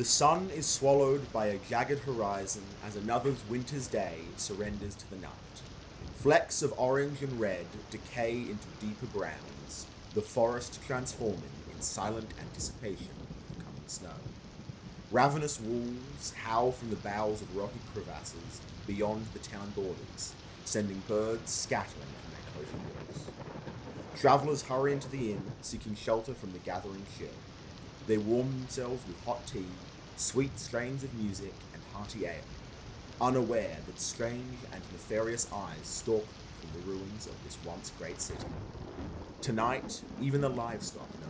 The sun is swallowed by a jagged horizon as another winter's day surrenders to the night. Flecks of orange and red decay into deeper browns, the forest transforming in silent anticipation of the coming snow. Ravenous wolves howl from the boughs of rocky crevasses beyond the town borders, sending birds scattering from their cozy hills. Travellers hurry into the inn, seeking shelter from the gathering chill. They warm themselves with hot tea, sweet strains of music, and hearty ale, unaware that strange and nefarious eyes stalk from the ruins of this once great city. Tonight, even the livestock know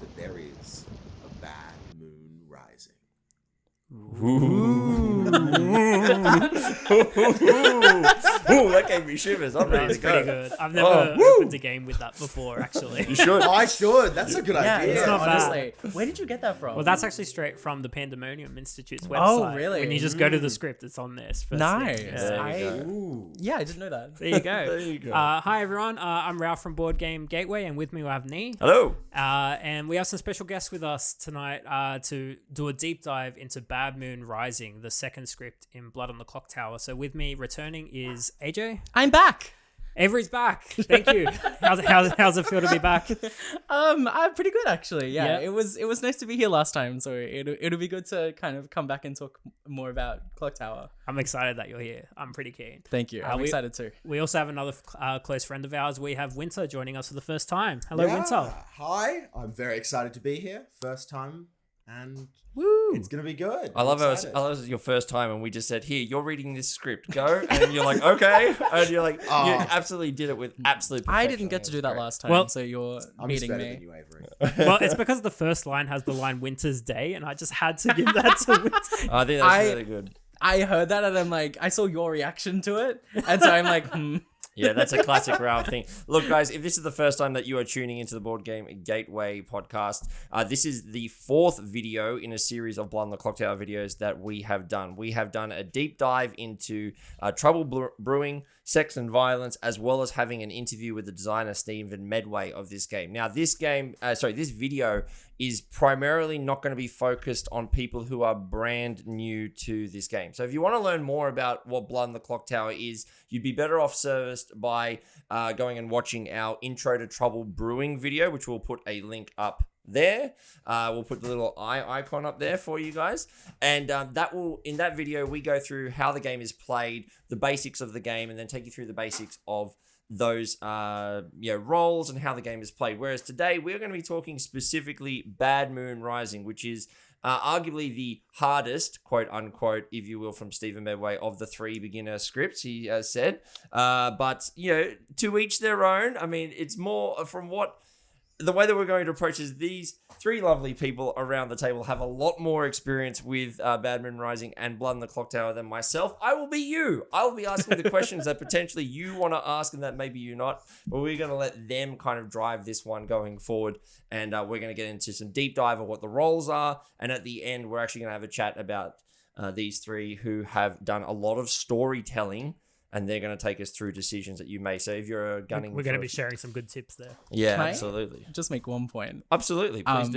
that there is a bad moon rising. Ooh, that gave me shivers. I'm ready to go. Pretty good. I've never opened a game with that before, actually. You should. I should. That's a good idea. it's not bad. Honestly. Where did you get that from? Well, that's actually straight from the Pandemonium Institute's website. Oh, really? When you just go to the script, it's on this. Nice. Yeah. Yeah, I didn't know that. There you go. There you go. Hi, everyone. I'm Ralph from Board Game Gateway, and with me we have Nee. Hello. And we have some special guests with us tonight to do a deep dive into Bad Moon Rising, the second script in Blood on the Clocktower. So with me returning is AJ. I'm back. Avery's back. Thank you. How's it feel to be back? I'm pretty good actually. Yeah, Yeah. it was nice to be here last time, so it'll be good to kind of come back and talk more about Clocktower. I'm excited that you're here. I'm pretty keen. Thank you. I'm excited too. We also have another close friend of ours. We have Winter joining us for the first time. Hello, Winter. Hi, I'm very excited to be here. First time, and Woo! it's going to be good. I love how it was your first time and we just said, here, you're reading this script, go. And you're like, okay. And you're like, you absolutely did it with absolute perfection. I didn't get to do that last time, Well, so you're I'm just beating better me. than you, Avery. Well, it's because the first line has the line Winter's Day, and I just had to give that to Winter. I think that's really good. I heard that and I'm like, I saw your reaction to it, and so I'm like, Yeah, that's a classic Ralph thing. Look, guys, if this is the first time that you are tuning into the Board Game Gateway podcast, this is the fourth video in a series of Blood on the Clocktower videos that we have done. We have done a deep dive into trouble brewing, sex and violence, as well as having an interview with the designer Stephen Medway of this game. Now, this video is primarily not going to be focused on people who are brand new to this game. So if you want to learn more about what Blood on the Clocktower is, you'd be better off serviced by going and watching our Intro to Trouble Brewing video, which we'll put a link up there. We'll put the little eye icon up there for you guys. And in that video, we go through how the game is played, the basics of the game, and then take you through the basics of those roles and how the game is played. Whereas today we're going to be talking specifically Bad Moon Rising, which is arguably the hardest, quote unquote, if you will, from Stephen Medway of the three beginner scripts, he said. But to each their own. I mean, it's more from what the way that we're going to approach is these three lovely people around the table have a lot more experience with Bad Moon Rising and Blood on the Clocktower than myself. I will be you. I will be asking the questions that potentially you want to ask and that maybe you not. But we're going to let them kind of drive this one going forward. And we're going to get into some deep dive of what the roles are. And at the end, we're actually going to have a chat about these three who have done a lot of storytelling. And they're going to take us through decisions that you may. So if you're gunning... We're going to be sharing some good tips there. Yeah, Can I absolutely. just make one point. Absolutely, please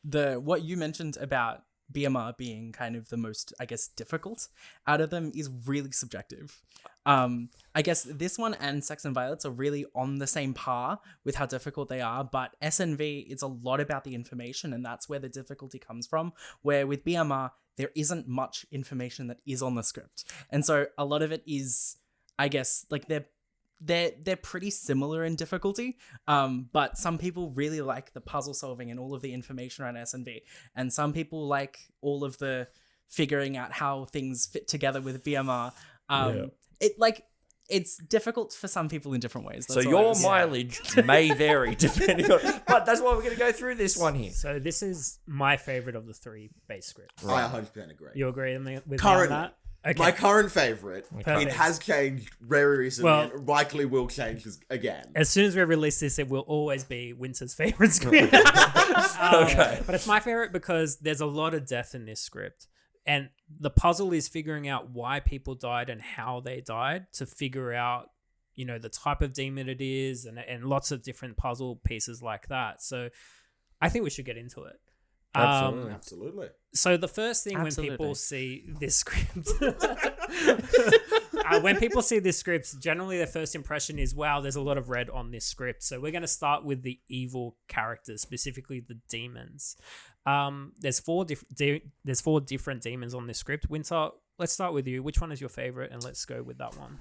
do. What you mentioned about BMR being kind of the most, I guess, difficult out of them is really subjective. I guess this one and Sex and Violence are really on the same par with how difficult they are, but SNV, it's a lot about the information, and that's where the difficulty comes from, where with BMR, there isn't much information that is on the script. And so a lot of it is, I guess, like they're pretty similar in difficulty, but some people really like the puzzle solving and all of the information around SNV, and some people like all of the figuring out how things fit together with BMR. It's difficult for some people in different ways. So your mileage may vary depending on... But that's why we're going to go through this one here. So this is my favorite of the three base scripts. I 100% agree. You agree with me on Currently. that? Okay. My current favorite. Perfect. It has changed very recently Well- and likely will change again. As soon as we release this, it will always be Winter's favorite script. Okay. But it's my favorite because there's a lot of death in this script. And the puzzle is figuring out why people died and how they died to figure out, the type of demon it is and lots of different puzzle pieces like that. So I think we should get into it. Absolutely. Absolutely. So the first thing Absolutely. when people see this script, when people see this script, generally their first impression is, wow, there's a lot of red on this script. So we're going to start with the evil characters, specifically the demons. There's four different demons on this script. Winter, let's start with you. Which one is your favorite? And let's go with that one.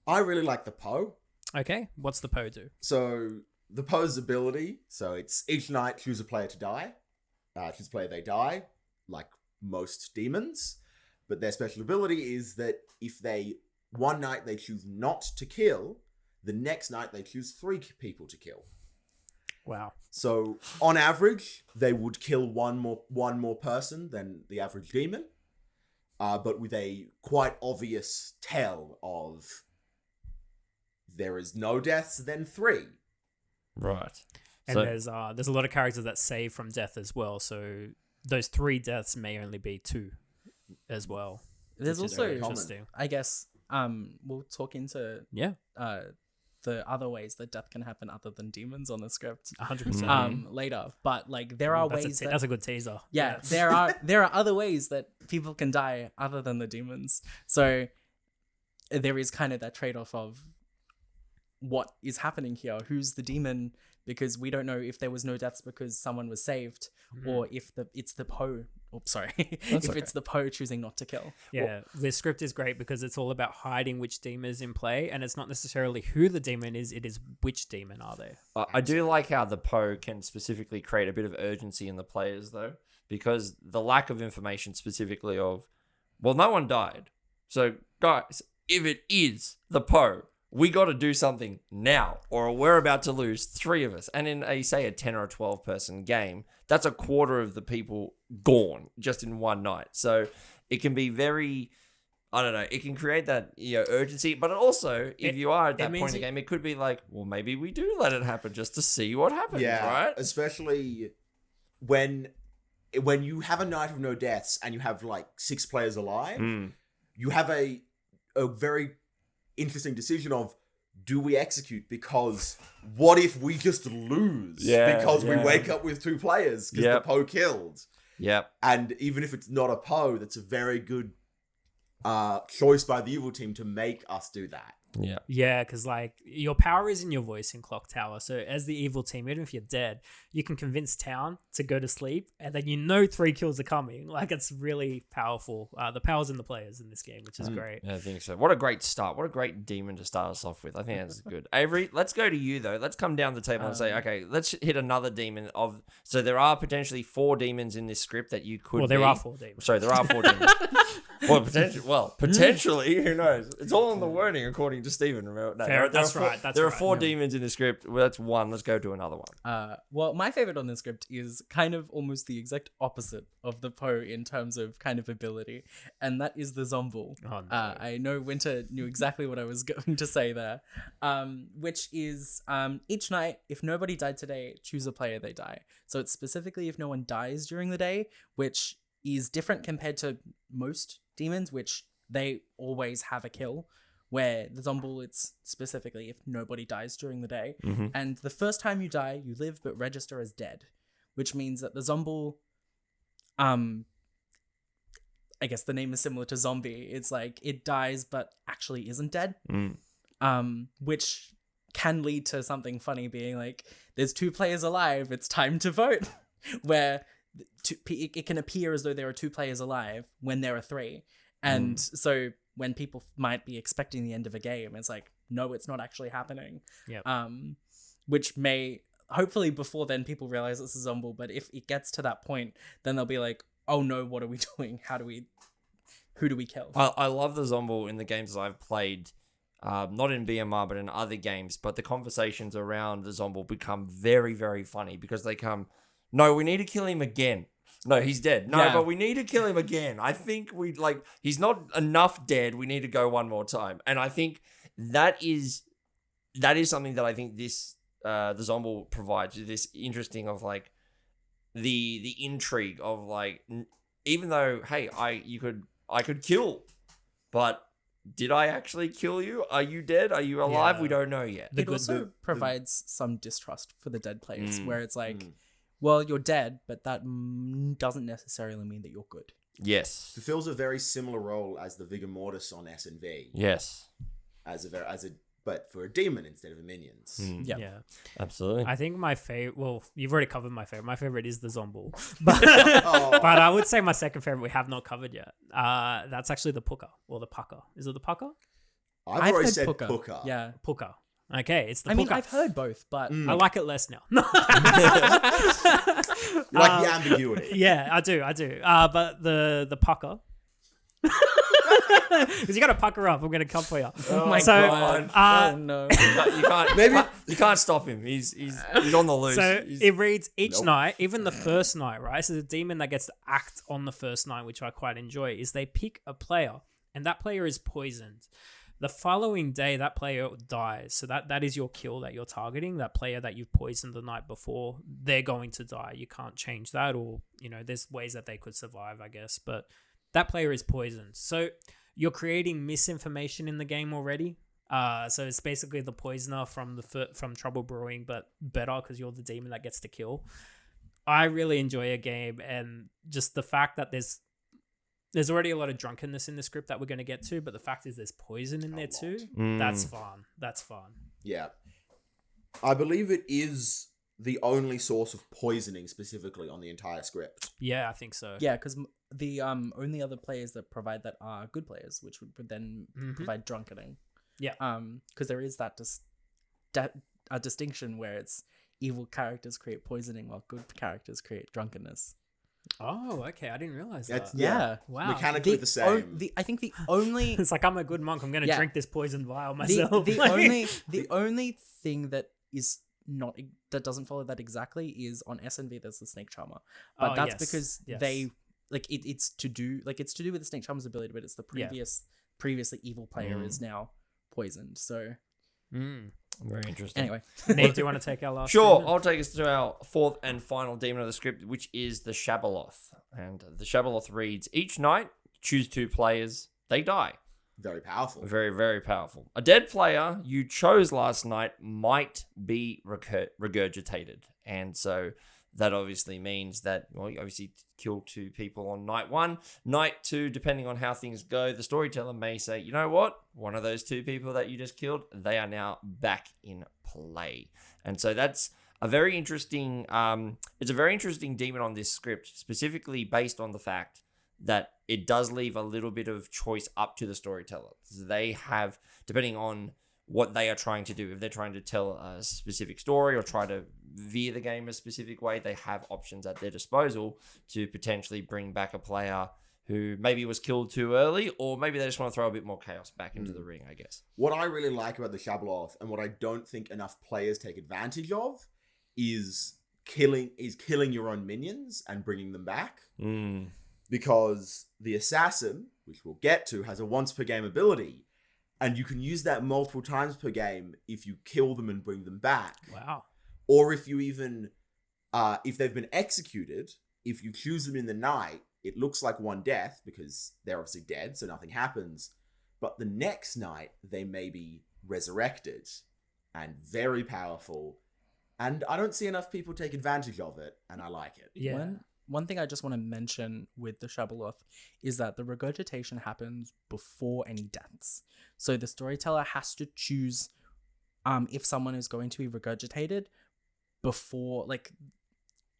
I really like the Poe. Okay, what's the Poe do? So the Poe's ability, so it's each night choose a player to die. Choose a player, they die, like most demons. But their special ability is that if one night they choose not to kill, the next night they choose 3 people to kill. Wow. So on average, they would kill one more person than the average demon, but with a quite obvious tell of there is no deaths, then 3. Right. And So- there's a lot of characters that save from death as well. So those 3 deaths may only be 2 as well. There's which is also, very interesting. I guess, we'll talk into Yeah, the other ways that death can happen other than demons on the script 100%. later. But like there are ways that's a good teaser. yeah, there are other ways that people can die other than the demons. So there is kind of that trade-off of what is happening here. Who's the demon? Because we don't know if there was no deaths because someone was saved, or if it's the Poe. Oh, sorry, if okay. it's the Poe choosing not to kill. Yeah, the script is great because it's all about hiding which demon is in play, and it's not necessarily who the demon is, it is which demon are they. I do like how the Poe can specifically create a bit of urgency in the players, though, because the lack of information specifically of, well, no one died. So, guys, if it is the Poe, we got to do something now, or we're about to lose 3 of us. And in a 10 or a 12 person game, that's a quarter of the people gone just in one night. So it can be very, I don't know, it can create that urgency. But also, if you are at that point in the game, it could be like, well, maybe we do let it happen just to see what happens, right? Especially when you have a night of no deaths and you have like 6 players alive, you have a very interesting decision of, do we execute? Because what if we just lose because we wake up with 2 players because the Poe killed? Yep. And even if it's not a Poe, that's a very good choice by the evil team to make us do that. Yeah. Yeah, because like your power is in your voice in Clocktower. So as the evil team, even if you're dead, you can convince town to go to sleep, and then 3 kills are coming. Like it's really powerful. The power's in the players in this game, which is great. Yeah, I think so. What a great start. What a great demon to start us off with. I think that's good. Avery, let's go to you though. Let's come down the table and say, okay, let's hit another demon of. So there are potentially 4 demons in this script that you could. Well, there are 4 demons. Sorry, there are 4 demons. Potentially, who knows? It's all in the wording, according to Stephen. Remember? No, Fair, there are 4 right. demons in the script. Well, that's 1. Let's go to another one. Well, my favorite on this script is kind of almost the exact opposite of the Poe in terms of kind of ability, and that is the Zombuul. Oh, no. I know Winter knew exactly what I was going to say there, which is each night, if nobody died today, choose a player, they die. So it's specifically if no one dies during the day, which is different compared to most demons, which they always have a kill. Where the Zombuul, it's specifically if nobody dies during the day. And the first time you die, you live but register as dead, which means that the Zombuul, I guess the name is similar to zombie. It's like it dies but actually isn't dead, which can lead to something funny being like, there's 2 players alive, it's time to vote, where it can appear as though there are 2 players alive when there are 3. And so when people might be expecting the end of a game, it's like, no, it's not actually happening. Yep. Which may, hopefully before then people realize it's a Zombuul, but if it gets to that point, then they'll be like, oh no, what are we doing? Who do we kill? I love the Zombuul in the games that I've played, not in BMR, but in other games, but the conversations around the Zombuul become very, very funny because they come, no, we need to kill him again. No, he's dead. No, Yeah. but we need to kill him again. I think he's not enough dead. We need to go one more time. And I think that is something that I think this, the Zombuul provides, this interesting of like the intrigue of like, even though, hey, I could kill, but did I actually kill you? Are you dead? Are you alive? Yeah. We don't know yet. It also provides some distrust for the dead players, where it's like, well, you're dead, but that doesn't necessarily mean that you're good. Yes. Fulfills a very similar role as the Vigor Mortis on S&V. Yes. But for a demon instead of a minions. Yeah. Yeah. Absolutely. I think my favorite. Well, you've already covered my favorite. My favorite is the Zombuul, but I would say my second favorite we have not covered yet. That's actually the Pukka or the Pukka. Is it the Pukka? I've always heard said Pukka. Yeah. Pukka. Okay, it's the I Pukka. mean, I've heard both, but I like it less now. You like the ambiguity. Yeah, I do. But the Pukka. Because you got to pucker up. I'm going to come for you. Oh my So, God. oh no. You can't stop him. He's on the loose. So He's- it reads each Nope. night, even the first night, right? So the demon that gets to act on the first night, which I quite enjoy, is they pick a player and that player is poisoned. The following day, that player dies. So that is your kill that you're targeting. That player that you've poisoned the night before, they're going to die. You can't change that, or, there's ways that they could survive, I guess. But that player is poisoned. So you're creating misinformation in the game already. So it's basically the poisoner from Trouble Brewing, but better because you're the demon that gets to kill. I really enjoy a game, and just the fact that there's already a lot of drunkenness in the script that we're going to get to, but the fact is there's poison in there too. That's fun. That's fun. Yeah. I believe it is the only source of poisoning specifically on the entire script. Yeah, I think so. Yeah, because the only other players that provide that are good players, which would then provide drunkening. Yeah. Because there is that a distinction where it's evil characters create poisoning while good characters create drunkenness. Oh, okay. I didn't realize That's that. Yeah. Wow. Mechanically the same. I think the only It's like I'm a good monk. I'm going to Yeah. drink this poison vial myself. the only thing that is not that doesn't follow that exactly is on S&V there's the snake charmer, but that's because they it's to do with the snake charmer's ability, but it's the previously evil player is now poisoned. So Very interesting. anyway, Nate, do you want to take our last? Sure, demon? I'll take us to our fourth and final demon of the script, which is the Shabaloth. And the Shabaloth reads, each night, choose 2 players, they die. Very powerful. Very, very powerful. A dead player you chose last night might be regurgitated. And so that obviously means that, well, you obviously kill 2 people on night 1. Night 2, depending on how things go, the storyteller may say, you know what? One of those 2 people that you just killed, they are now back in play. And so that's a very interesting, it's a very interesting demon on this script, specifically based on the fact that it does leave a little bit of choice up to the storyteller. So they have, depending on what they are trying to do, if they're trying to tell a specific story or try to veer the game a specific way, they have options at their disposal to potentially bring back a player who maybe was killed too early, or maybe they just want to throw a bit more chaos back into the ring, I guess. What I really like about the Shabaloth, and what I don't think enough players take advantage of, is killing your own minions and bringing them back. Because the assassin, which we'll get to, has a once per game ability, and you can use that multiple times per game if you kill them and bring them back. Wow. Or if you even, if they've been executed, if you choose them in the night, it looks like one death because they're obviously dead, so nothing happens. But the next night, they may be resurrected and very powerful. And I don't see enough people take advantage of it, and I like it. Yeah. One thing I just want to mention with the Shabaloth is that the regurgitation happens before any deaths. So the storyteller has to choose if someone is going to be regurgitated before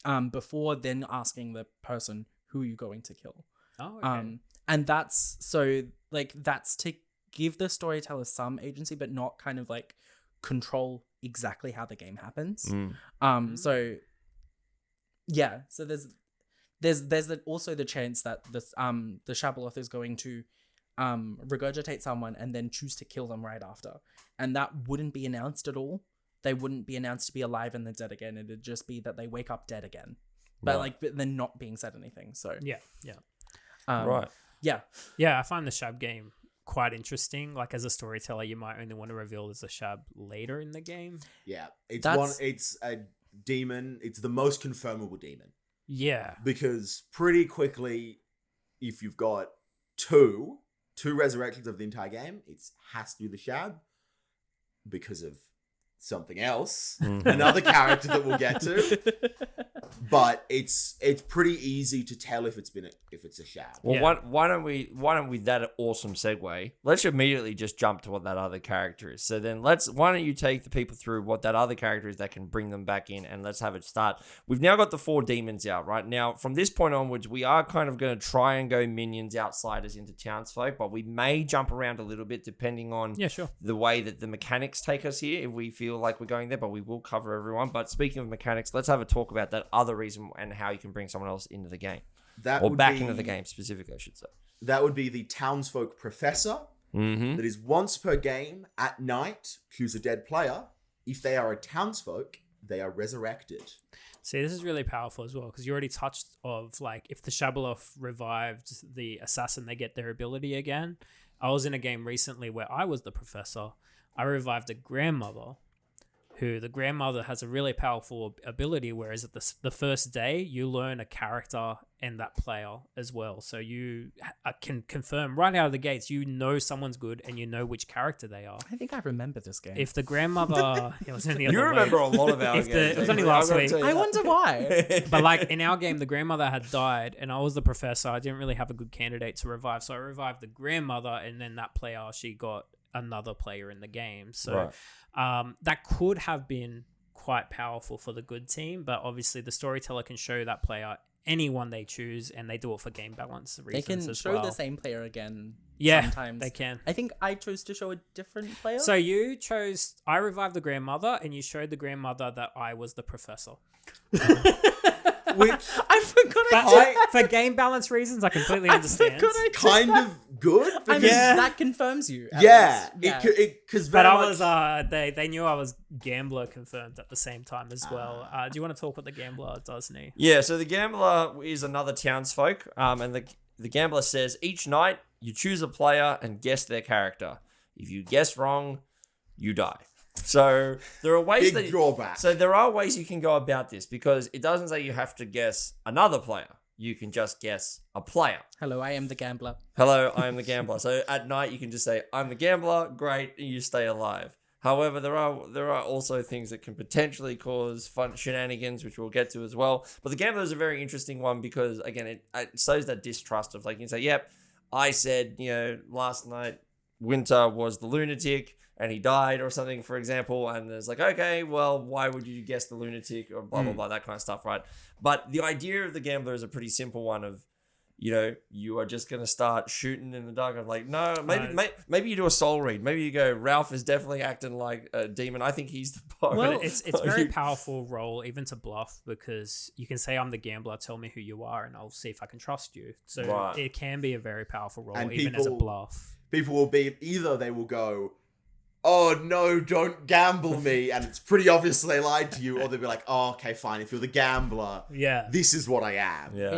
then asking the person who you're going to kill. Oh, okay. And that's to give the storyteller some agency, but not kind of like control exactly how the game happens. So yeah, so there's also the chance that the Shabaloth is going to regurgitate someone and then choose to kill them right after, and that wouldn't be announced at all. They wouldn't be announced to be alive and then dead again. It'd just be that they wake up dead again, but but they're not being said anything. So Yeah. Right. yeah, I find the Shab game quite interesting. Like, as a storyteller, you might only want to reveal there's a Shab later in the game. Yeah, it's a demon. It's the most confirmable demon. Yeah. Because pretty quickly, if you've got two resurrections of the entire game, it has to be the Shab because of something else. Another character that we'll get to. but it's pretty easy to tell if it's a shab. Well, Yeah. why don't we that awesome segue? Let's immediately just jump to what that other character is. So then why don't you take the people through what that other character is that can bring them back in, and let's have it start. We've now got the 4 demons out, right? Now, from this point onwards, we are kind of going to try and go minions, outsiders into townsfolk, but we may jump around a little bit depending on the way that the mechanics take us here, if we feel like we're going there, but we will cover everyone. But speaking of mechanics, let's have a talk about that other reason and how you can bring someone else into the game. Into the game specifically, I should say. That would be the townsfolk professor. Mm-hmm. That is once per game at night, choose a dead player. If they are a townsfolk, they are resurrected. See, this is really powerful as well, because you already touched of, like, if the Shabaloth revived the assassin, they get their ability again. I was in a game recently where I was the professor. I revived a grandmother, who the grandmother has a really powerful ability, whereas at the first day, you learn a character and that player as well. So you can confirm right out of the gates, you know someone's good and you know which character they are. I think I remember this game. If the grandmother... it was in the other You remember way. a lot of our games. It was only last week. I wonder why. But like in our game, the grandmother had died and I was the professor. I didn't really have a good candidate to revive. So I revived the grandmother, and then that player, she got another player in the game. So that could have been quite powerful for the good team, but obviously the storyteller can show that player anyone they choose, and they do it for game balance reasons. They can as show well. the same player again. Yeah, sometimes they can. I think I chose to show a different player. So you chose, I revived the grandmother, and you showed the grandmother that I was the professor. Which I forgot. For game balance reasons, I completely understand. kind of good. I mean, Because, that confirms you. yeah, Yeah. because But I was, they knew I was gambler confirmed at the same time as well. Do you want to talk what the gambler does, Nee? Yeah, so the gambler is another townsfolk, and the gambler says each night you choose a player and guess their character. If you guess wrong, you die. So there are ways big drawback. So there are ways you can go about this, because it doesn't say you have to guess another player. You can just guess a player. Hello, I am the gambler. Hello, I am the gambler. So at night you can just say, I'm the gambler, great, and you stay alive. However, there are also things that can potentially cause fun shenanigans, which we'll get to as well. But the gambler is a very interesting one because, again, it shows that distrust of, like, you can say, yep, I said, last night Winter was the lunatic and he died or something, for example. And there's like, okay, well, why would you guess the lunatic or blah, blah, blah, that kind of stuff, right? But the idea of the gambler is a pretty simple one of, you are just going to start shooting in the dark. I'm like, no, maybe you do a soul read. Maybe you go, Ralph is definitely acting like a demon. I think he's the boss. Well, it's very powerful role even to bluff, because you can say, I'm the gambler, tell me who you are and I'll see if I can trust you. So it can be a very powerful role, And even as a bluff. People will be, either they will go, oh no, don't gamble me, and it's pretty obvious they lied to you, or they'll be like, oh, okay, fine, if you're the gambler, this is what I am. Yeah.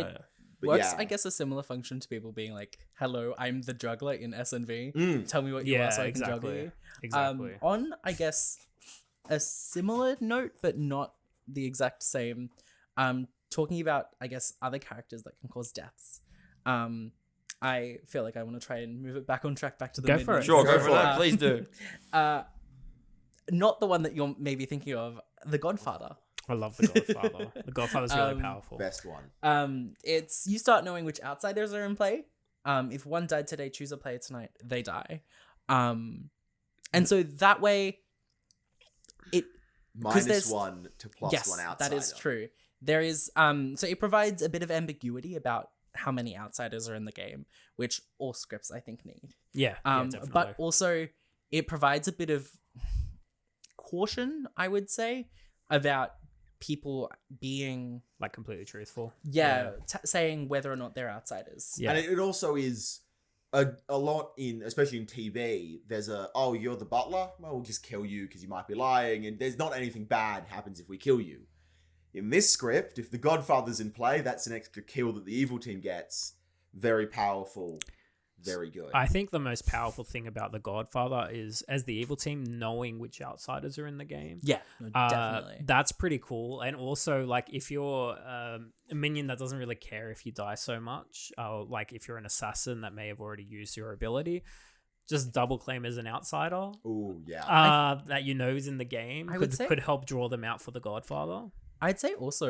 But Works, I guess, a similar function to people being like, hello, I'm the juggler in SNV. Tell me what you are so I can juggle you. Exactly. On, I guess, a similar note, but not the exact same, talking about, I guess, other characters that can cause deaths. I feel like I want to try and move it back on track, back to the Go mid- for it. Sure, go for that. Please do. Not the one that you're maybe thinking of, the Godfather. I love the Godfather. The Godfather's really powerful. Best one. It's you start knowing which outsiders are in play. If one died today, choose a player tonight. They die. And so that way, -1 to +1 outsider. that is true. There is so it provides a bit of ambiguity about how many outsiders are in the game, which all scripts I think need. Yeah, definitely. But also it provides a bit of caution, I would say, about people being like completely truthful. saying whether or not they're outsiders. And it also is a lot especially in TV, there's you're the butler, well, we'll just kill you because you might be lying, and there's not anything bad happens if we kill you. In this script, if the Godfather's in play, that's an extra kill that the evil team gets. Very powerful. Very good. I think the most powerful thing about the Godfather is, as the evil team, knowing which outsiders are in the game. Yeah, definitely. That's pretty cool. And also, like, if you're a minion that doesn't really care if you die so much, like if you're an assassin that may have already used your ability, just double claim as an outsider. Oh, yeah. That is in the game I would say- could help draw them out for the Godfather. I'd say also,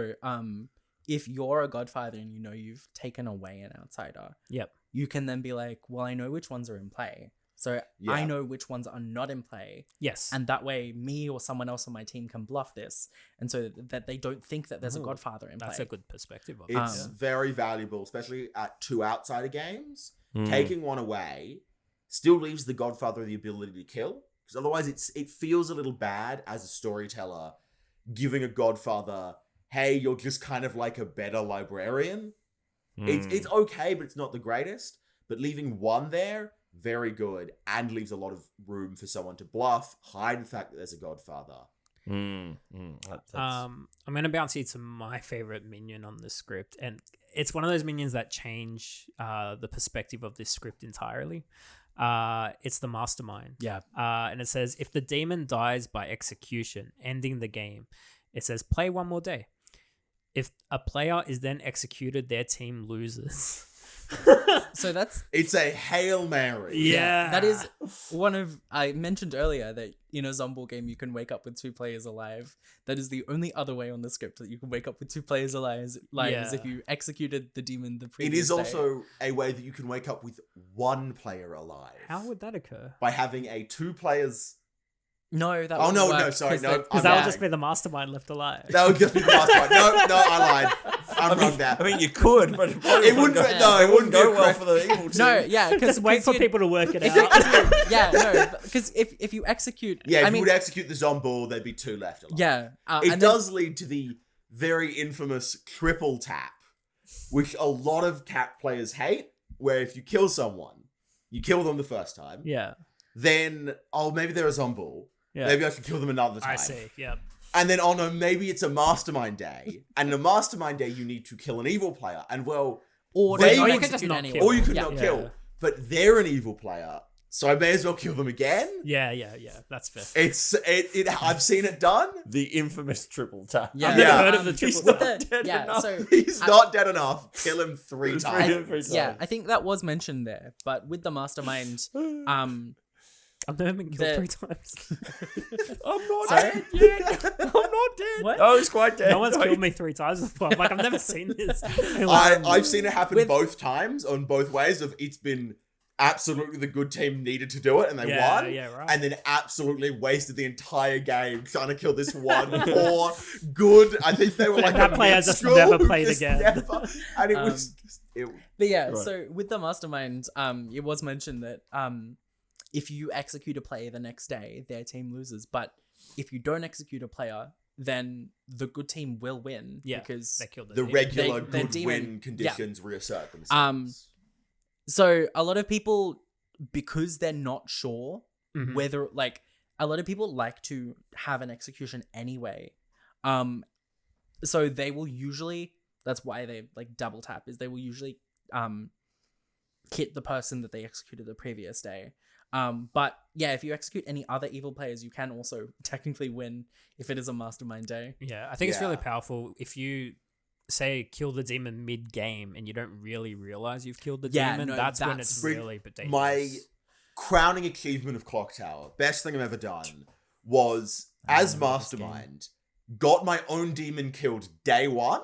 if you're a Godfather and you know you've taken away an outsider, Yep. you can then be like, well, I know which ones are in play. So I Yeah. know which ones are not in play. Yes. And that way, me or someone else on my team can bluff this. And so that they don't think that there's a Ooh, Godfather in that's play. a good perspective of It's it. very valuable, especially at 2 outsider games. Mm. Taking one away still leaves the Godfather the ability to kill, because otherwise it feels a little bad as a storyteller giving a Godfather, hey, you're just kind of like a better librarian. It's okay, but it's not the greatest. But leaving one there, very good, and leaves a lot of room for someone to bluff, hide the fact that there's a Godfather. I'm gonna bounce you to my favorite minion on the script, and it's one of those minions that change the perspective of this script entirely. It's the Mastermind. Yeah. And it says, if the demon dies by execution, ending the game, it says play one more day. If a player is then executed, their team loses. So It's a Hail Mary. Yeah. that is one of, I mentioned earlier that in a Zombuul game you can wake up with 2 players alive. That is the only other way on the script that you can wake up with 2 players alive is Yeah. if you executed the demon the It previous is day. also a way that you can wake up with 1 player alive. How would that occur? By having a 2 players... No, that Oh, wouldn't no, work no, sorry, 'cause no, they- Because I'm that would lying. just be the Mastermind left alive. That would just be the Mastermind. No, I lied. I'm wrong there. I mean, you could, but It wouldn't go- no, it wouldn't go go well correct. for the evil team. No, yeah, because Just wait for people to work it If you, out. yeah, no, because if you execute, Yeah, if I you mean, would execute the Zombuul, there'd be 2 left alive. yeah, It and does lead to the very infamous triple tap, which a lot of cat players hate, where if you kill someone, you kill them the first time, Yeah. then, oh, maybe they're a Zombuul. Yeah. Maybe I should kill them another time. I see. Yep. And then, oh no, maybe it's a Mastermind day. And in a Mastermind day, you need to kill an evil player. And well, or they- not or you could just execute not anyone. kill. or you could Yeah. not Yeah. kill. But they're an evil player, so I may as well kill them again. Yeah. That's fair. I've seen it done. The infamous triple tap. Yeah. I've never Yeah. heard of the He's triple not tap. dead Yeah, enough. so He's not dead enough. Kill him 3 times. Three yeah, times. I think that was mentioned there, but with the Mastermind, I've never been killed The- 3 times. I'm not Sorry? dead yet. I'm not dead. What? Oh, it's quite dead. No one's killed me 3 times before. I'm like, I've never seen this. And like, I've seen it happen With- both times on both ways. Of it's been absolutely the good team needed to do it and they Yeah, won, yeah, right. and then absolutely wasted the entire game trying to kill this one poor good. I think they were like that a player just minstrel never who played just again. never- and it was just, but yeah, Right. so with the Mastermind, it was mentioned that if you execute a player the next day, their team loses. But if you don't execute a player, then the good team will win. Yeah, because they killed the demon. regular They- the good demon- win conditions reassert themselves. So a lot of people, because they're not sure Mhm. whether, like, a lot of people like to have an execution anyway. So they will usually, that's why they like double tap, is they will usually hit the person that they executed the previous day. But yeah, if you execute any other evil players, you can also technically win if it is a Mastermind day. Yeah, I think it's really Yeah. powerful if you say kill the demon mid-game and you don't really realize you've killed the Yeah, demon. no, That's when that's- it's really dangerous. My crowning achievement of Clocktower, best thing I've ever done, was as remember this game. Mastermind, got my own demon killed day 1,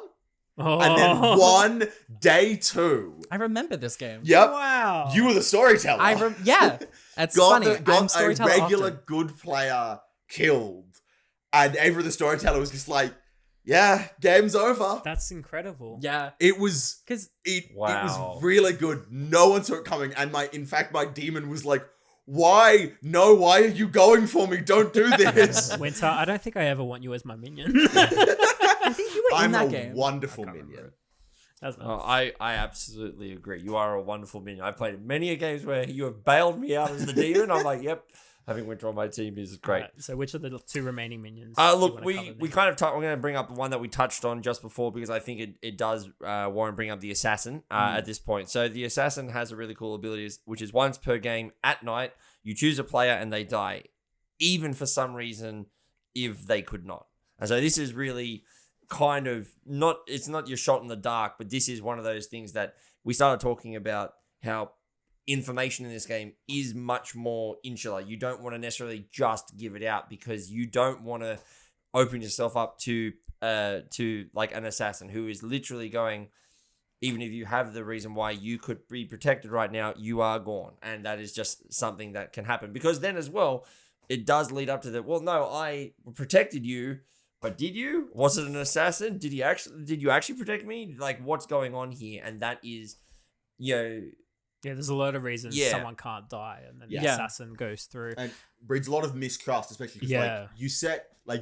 Oh. and then won day 2. I remember this game. Yep. Wow. You were the storyteller. Yeah, that's got funny. got I'm a storyteller regular often. good player killed, and Avery the storyteller was just like, "Yeah, game's over." That's incredible. Yeah, It was because it Wow. was really good. No one saw it coming, and my demon was like, "Why? No, why are you going for me? Don't do this." Winter, I don't think I ever want you as my minion. I think you were in I'm that a game. wonderful I can't remember minion. it. That's nice. Oh, I absolutely agree. You are a wonderful minion. I've played many a games where you have bailed me out as the demon. I'm like, yep, having Winter on my team is great. Alright, so which are the 2 remaining minions? do you Look, wanna we cover kind then? of we're going to bring up the one that we touched on just before because I think it does warrant bring up the assassin at this point. So the assassin has a really cool ability, which is once per game at night, you choose a player and they die, even for some reason if they could not. And so this is really kind of it's not your shot in the dark, but this is one of those things that we started talking about how information in this game is much more insular. You don't want to necessarily just give it out because you don't want to open yourself up to to like an assassin who is literally going, even if you have the reason why you could be protected right now, you are gone. And that is just something that can happen. Because then as well, it does lead up to that. Well, no, I protected you, but did you? Was it an assassin? Did you actually protect me? Like, what's going on here? And that is, yeah, there's a lot of reasons someone can't die, and then the assassin goes through and breeds a lot of mistrust, especially because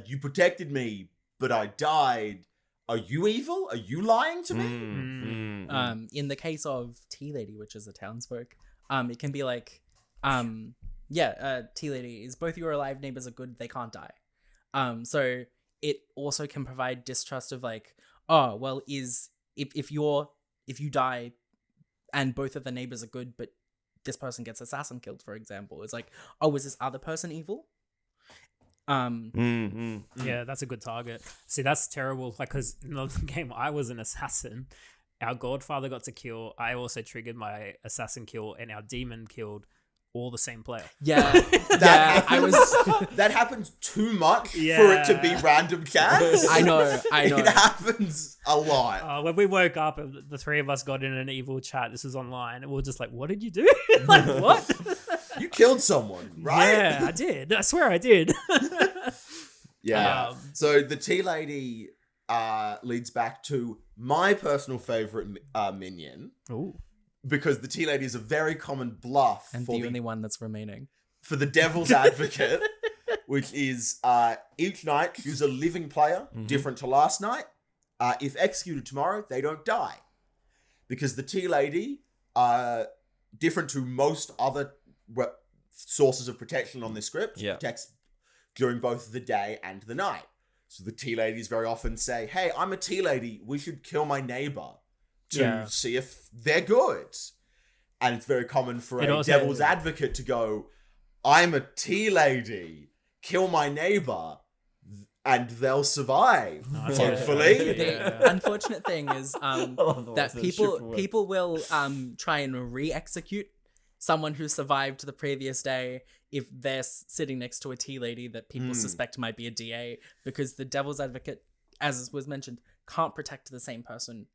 you protected me, but I died. Are you evil? Are you lying to me? In the case of Tea Lady, which is a townsfolk, it can be like, Tea Lady is both your alive neighbors are good, they can't die. So it also can provide distrust of like, oh, well, if you die and both of the neighbors are good, but this person gets assassin killed, for example, it's like, oh, is this other person evil? Yeah, that's a good target. See, that's terrible. Like, because in the game, I was an assassin. Our Godfather got to kill. I also triggered my assassin kill, and our demon killed all the same player. Yeah, that happens too much for it to be random cats. I know. It happens a lot. When we woke up, and the three of us got in an evil chat. This was online, and we were just like, "What did you do? Like, what? You killed someone, right?" Yeah, I did. I swear I did. Yeah. So the Tea Lady leads back to my personal favorite minion. Ooh. Because the Tea Lady is a very common bluff and the only one that's remaining. For the Devil's Advocate, which is each night choose a living player, different to last night. If executed tomorrow, they don't die. Because the Tea Lady, different to most other sources of protection on this script, protects during both the day and the night. So the Tea Ladies very often say, hey, I'm a Tea Lady, we should kill my neighbor to see if they're good. And it's very common for a Devil's Advocate to go, I'm a Tea Lady, kill my neighbor, and they'll survive, hopefully. The unfortunate thing is that people will try and re-execute someone who survived the previous day if they're sitting next to a Tea Lady that people suspect might be a DA, because the Devil's Advocate, as was mentioned, can't protect the same person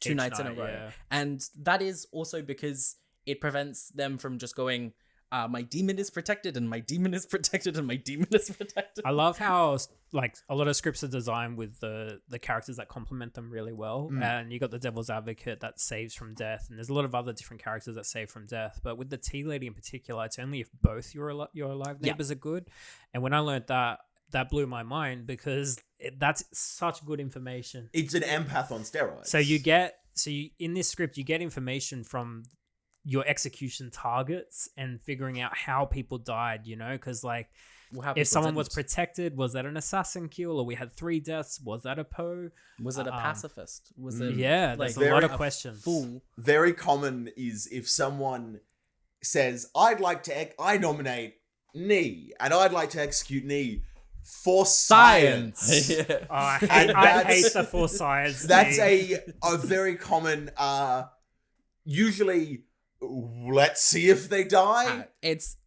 two nights in a row. Yeah. And that is also because it prevents them from just going, my demon is protected and my demon is protected and my demon is protected. I love how like a lot of scripts are designed with the characters that complement them really well. And you got the Devil's Advocate that saves from death, and there's a lot of other different characters that save from death. But with the Tea Lady in particular, it's only if both your alive neighbors are good. And when I learned that blew my mind, because that's such good information. It's an empath on steroids. So in this script, you get information from your execution targets and figuring out how people died, because like if someone was protected, was that an assassin kill? Or we had 3 deaths, was that a Poe? Was it a pacifist? Was it there's a lot of questions. Very common is if someone says, I nominate Nee, and I'd like to execute Nee for science. I hate the for science. That's a very common usually let's see if they die. It's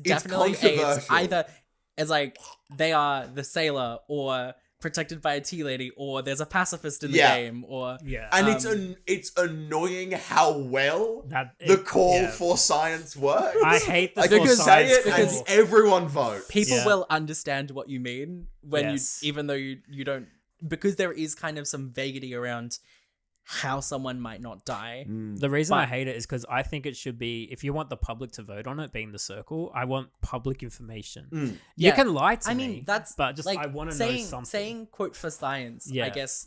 definitely it's like they are the sailor or protected by a Tea Lady, or there's a pacifist in the game, or and it's annoying how well the call for science works. I hate the for science because everyone votes. People will understand what you mean when even though you don't, because there is kind of some vaguity around how someone might not die. The reason I hate it is because I think it should be, if you want the public to vote on it, being the circle, I want public information. You can lie to me, but just like, I want to know something. Saying quote for science, I guess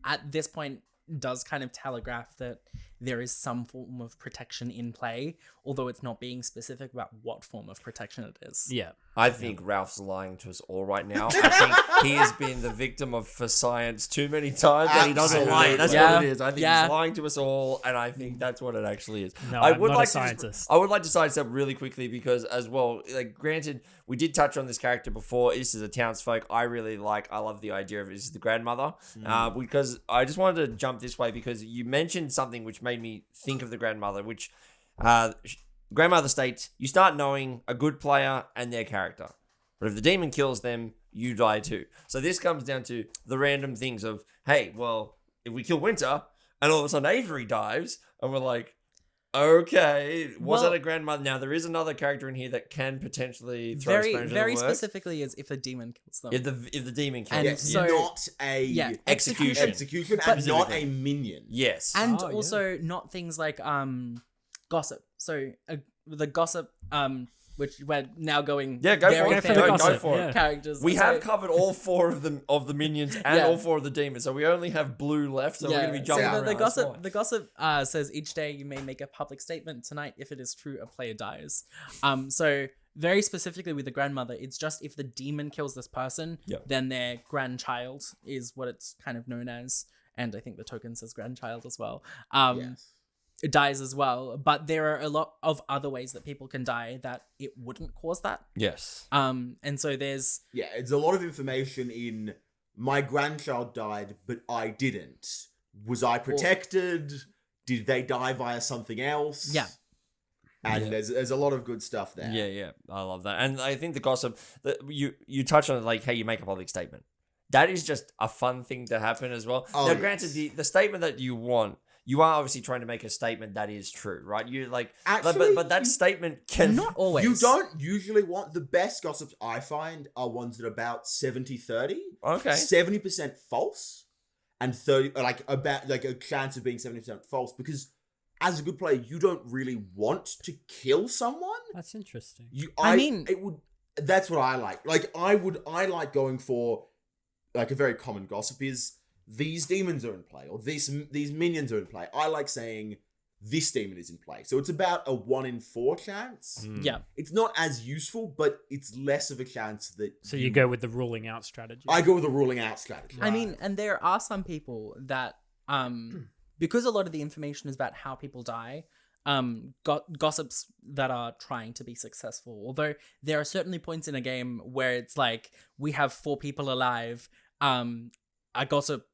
at this point does kind of telegraph that there is some form of protection in play, although it's not being specific about what form of protection it is. Yeah. I think Ralph's lying to us all right now. I think he has been the victim of for science too many times that he doesn't lie. That's what it is. I think he's lying to us all, and I think that's what it actually is. No, I'm not a scientist. I would like to sidestep really quickly because, as well, like, granted, we did touch on this character before. This is a townsfolk. I love the idea of it. This is the grandmother. Because I just wanted to jump this way because you mentioned something which made me think of the grandmother, which grandmother states, you start knowing a good player and their character. But if the demon kills them, you die too. So this comes down to the random things of, hey, well, if we kill Winter and all of a sudden Avery dies, and we're like, okay, was that a grandmother? Now there is another character in here that can potentially throw a spanner into the very works. specifically is if the demon kills them. If the demon kills And them. so- not a execution. execution But- and not a minion. Yes. And Oh, yeah. also not things like gossip. So the gossip which we're now going Yeah, go very for it. for the Go gossip, for yeah. it. characters. We So- have covered all 4 of the minions and Yeah. all 4 of the demons, so we only have blue left. So we're gonna be jumping so around. the That's gossip fine. the gossip says each day you may make a public statement. Tonight, if it is true, a player dies. So very specifically with the grandmother, it's just if the demon kills this person, Yep. then their grandchild is what it's kind of known as, and I think the token says grandchild as well. Yes. It dies as well, but there are a lot of other ways that people can die that it wouldn't cause that. Yes. And so there's Yeah, it's a lot of information in my grandchild died, but I didn't. Was I protected? Did they die via something else? Yeah. And Yeah. there's a lot of good stuff there. Yeah, I love that, and I think the gossip that you touch on it, like, hey, you make a public statement. That is just a fun thing to happen as well. Oh, now, yes. granted, the statement that you want, you are obviously trying to make a statement that is true, right? You like, Actually, but that statement can not always. You don't usually want the best gossips I find are ones that are about 70-30. Okay. 70% false and 30 about a chance of being 70% false, because as a good player you don't really want to kill someone. That's interesting. That's what I like. I like going for, like, a very common gossip is these demons are in play, or these minions are in play. I like saying this demon is in play. So it's about a 1 in 4 chance. Yeah. It's not as useful, but it's less of a chance that So you go with the ruling out strategy. I go with a ruling out strategy. I mean, and there are some people that, because a lot of the information is about how people die, gossips that are trying to be successful. Although there are certainly points in a game where it's like, we have 4 people alive, a gossip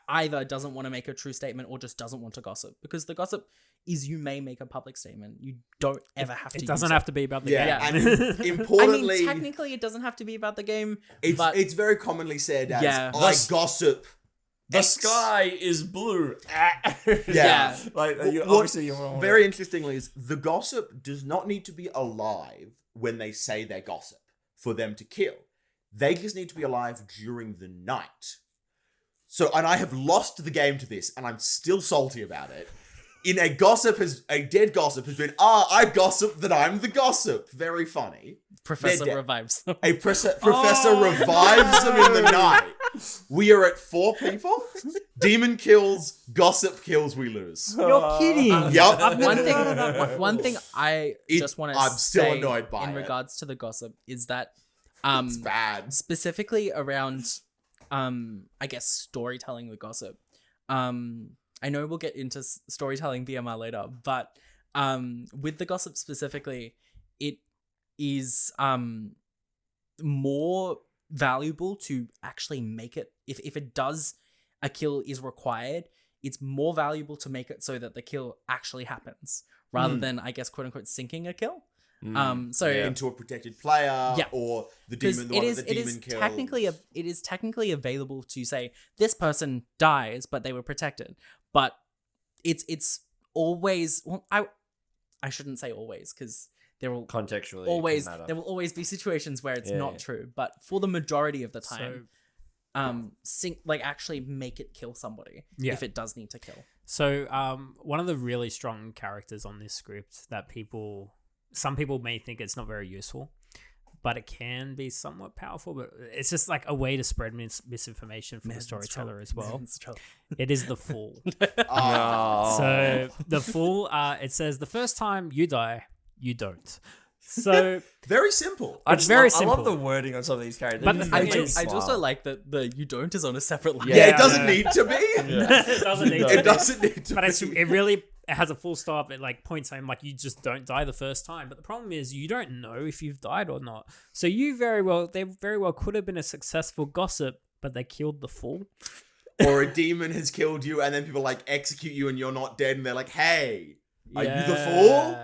either doesn't want to make a true statement or just doesn't want to gossip. Because the gossip is you may make a public statement. You don't ever have to It use doesn't have to be about the yeah, game. and importantly, I mean, technically it doesn't have to be about the game, it's but it's very commonly said as Yeah. I gossip. The X. sky is blue. Yeah. Like, What- obviously you want Very interestingly is the gossip does not need to be alive when they say they're gossip for them to kill. They just need to be alive during the night. So, and I have lost the game to this, and I'm still salty about it. A dead gossip has been, I gossip that I'm the gossip. Very funny. Professor They're dead. revives them. A professor revives them in the night. We are at 4 people. Demon kills, gossip kills, we lose. You're kidding. Yup. One thing I just want to I'm still say annoyed by in it. regards to the gossip is that It's bad. specifically around I guess storytelling with gossip. I know we'll get into storytelling BMR later, but with the gossip specifically, it is more valuable to actually make it. If it does, a kill is required, it's more valuable to make it so that the kill actually happens rather than, I guess, quote unquote, sinking a kill. So Into a protected player, Yeah. or the because demon, the one that the demon kills. it is technically available to say this person dies, but they were protected. But it's always, well, I shouldn't say always, because there will contextually always it can matter. there will always be situations where it's Yeah, not yeah. true. But for the majority of the time, So actually make it kill somebody Yeah. if it does need to kill. So, one of the really strong characters on this script that some people may think it's not very useful, but it can be somewhat powerful. But it's just like a way to spread misinformation from the storyteller as well. Minstrel. It is the Fool. Ah. So the Fool, it says the first time you die, you don't. So Very simple. I It's just very I love simple. the wording on some of these characters. But It is the thing very is- I also smart. like that the you don't is on a separate line. Yeah, it Yeah, doesn't no. need to be. it doesn't need to It be. doesn't need to But be. it really has a full stop. It like points home like you just don't die the first time. But the problem is you don't know if you've died or not. So they very well could have been a successful gossip, but they killed the Fool. Or a demon has killed you, and then people like execute you, and you're not dead, and they're like, "Hey, are you the fool?"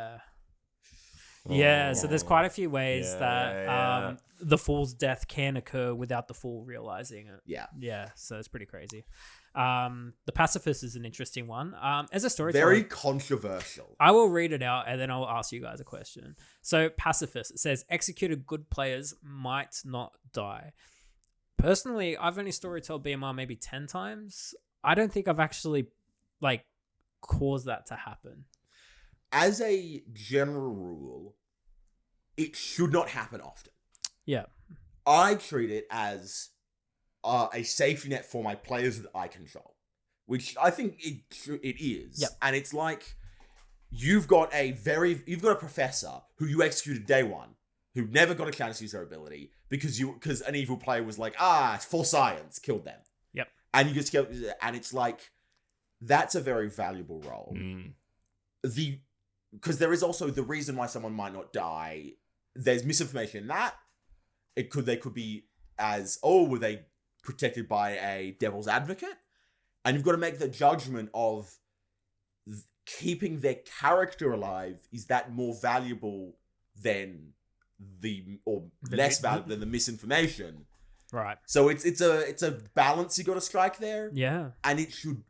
Yeah, so there's quite a few ways Yeah, that yeah. the fool's death can occur without the fool realizing it. Yeah. Yeah, so it's pretty crazy. The pacifist is an interesting one. As a storyteller, Very controversial. I will read it out and then I'll ask you guys a question. So, pacifist, it says executed good players might not die. Personally, I've only storytelled BMR maybe 10 times. I don't think I've actually caused that to happen. As a general rule, it should not happen often. Yeah. I treat it as a safety net for my players that I control, which I think it is. Yep. And it's like you've got a professor who you executed day one, who never got a chance to use their ability because an evil player was like, it's for science, killed them. Yep. And you just kill, and it's like that's a very valuable role. Because there is also the reason why someone might not die. There's misinformation in that. They could be were they protected by a devil's advocate? And you've got to make the judgment of keeping their character alive. Is that more valuable than less valuable than the misinformation? Right. So it's a balance you got to strike there. Yeah. And it should,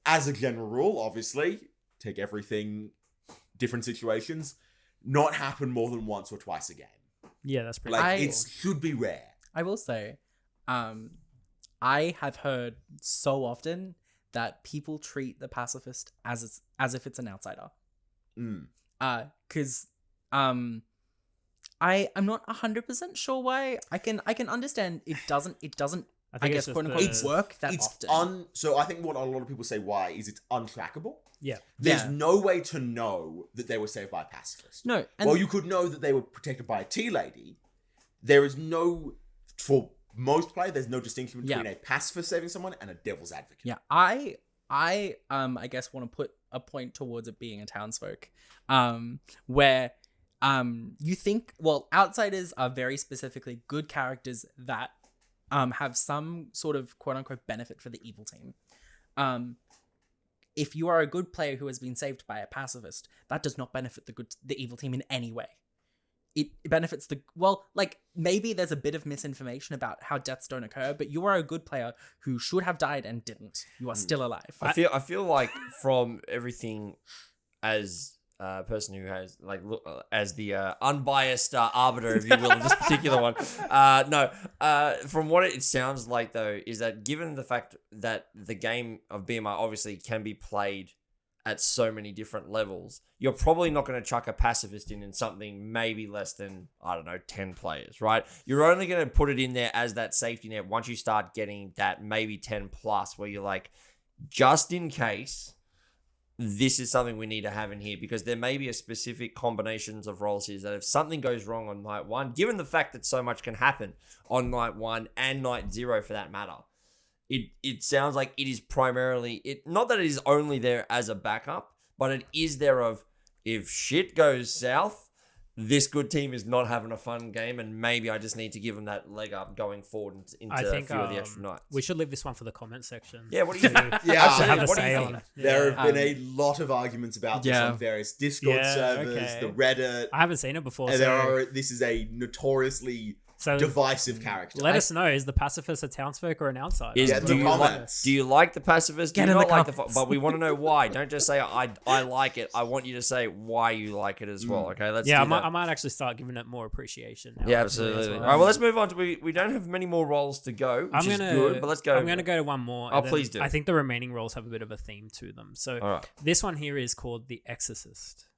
as a general rule, obviously, take everything, different situations, not happen more than once or twice a game. Yeah, that's pretty Like, cool. it should be rare. I will say, I have heard so often that people treat the pacifist as if it's an outsider. Because I'm not 100% sure why. I can understand it doesn't I guess quote unquote work that often. So I think what a lot of people say why is it's untrackable. Yeah. There's no way to know that they were saved by a pacifist. No. Well, you could know that they were protected by a tea lady. There is no, for most players, there's no distinction between a pacifist saving someone and a devil's advocate. Yeah, I guess want to put a point towards it being a townsfolk, where you think, well, outsiders are very specifically good characters that have some sort of quote unquote benefit for the evil team. If you are a good player who has been saved by a pacifist, that does not benefit the evil team in any way. It benefits maybe there's a bit of misinformation about how deaths don't occur, but you are a good player who should have died and didn't. You are still alive. I feel like from everything, as a person who has as the unbiased arbiter, if you will, of this particular one. From what it sounds like though, is that given the fact that the game of BMR obviously can be played at so many different levels, you're probably not going to chuck a pacifist in something maybe less than, 10 players, right? You're only going to put it in there as that safety net once you start getting that maybe 10 plus, where you're like, just in case, this is something we need to have in here, because there may be a specific combinations of roles here that if something goes wrong on night one, given the fact that so much can happen on night one and night zero for that matter, it sounds like it is primarily, not that it is only there as a backup, but it is there of, if shit goes south, this good team is not having a fun game, and maybe I just need to give them that leg up going forward into a few of the extra nights. We should leave this one for the comment section. Yeah, what do you think? Have a What do say you on think? it. There have been a lot of arguments about this on various Discord servers, okay. the Reddit. I haven't seen it before. And this is a notoriously divisive character. Let us know, is the pacifist a townsfolk or an outsider? Do you like the pacifist? Get do you in not the like comments. but we want to know why. Don't just say I like it. I want you to say why you like it as well. Okay, let's do that. I might actually start giving it more appreciation now. Yeah, absolutely. All right, well, let's move on to we don't have many more roles to go, which is good, but let's go. I'm going to go to one more. Oh, please do. I think the remaining roles have a bit of a theme to them. So this one here is called The Exorcist.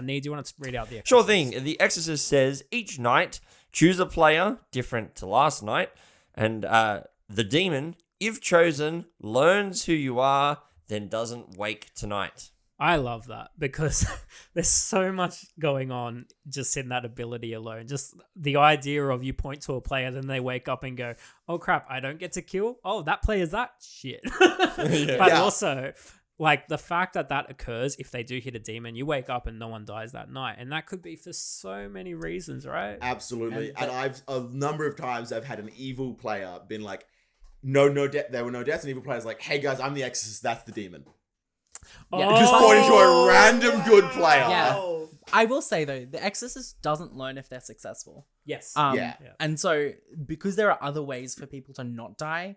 Nee, do you want to read out The Exorcist? Sure thing. The Exorcist says, each night, choose a player different to last night, and the demon, if chosen, learns who you are, then doesn't wake tonight. I love that because there's so much going on just in that ability alone. Just the idea of you point to a player, then they wake up and go, oh crap, I don't get to kill? Oh, that player's that shit. But also, like, the fact that occurs, if they do hit a demon, you wake up and no one dies that night. And that could be for so many reasons, right? Absolutely. And I've a number of times I've had an evil player been like, there were no deaths, and evil players like, hey guys, I'm the Exorcist, that's the demon. Yeah. Just pointing to a random good player. Yeah. I will say though, the Exorcist doesn't learn if they're successful. Yes. Yeah. And so because there are other ways for people to not die,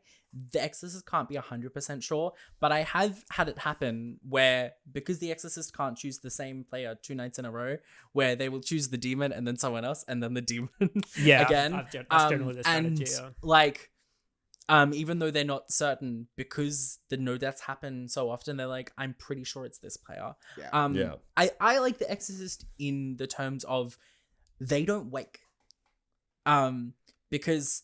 the Exorcist can't be 100% sure. But I have had it happen where, because the Exorcist can't choose the same player 2 nights in a row, where they will choose the demon and then someone else and then the demon again. That's generally the strategy. And like, even though they're not certain, because the no deaths happen so often, they're like, I'm pretty sure it's this player. Yeah. I like the Exorcist in the terms of they don't wake. Because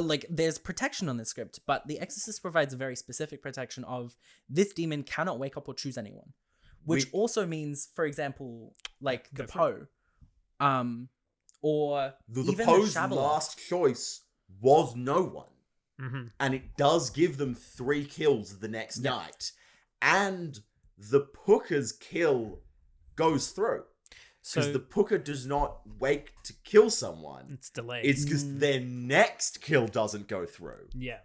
like there's protection on the script, but the Exorcist provides a very specific protection of this demon cannot wake up or choose anyone, which also means, for example, like the Poe, or The even Poe's the Shabaloth. last choice was no one. And it does give them 3 kills the next night. And the Pukka's kill goes through. Because the Pukka does not wake to kill someone. It's delayed. It's because their next kill doesn't go through. Yeah.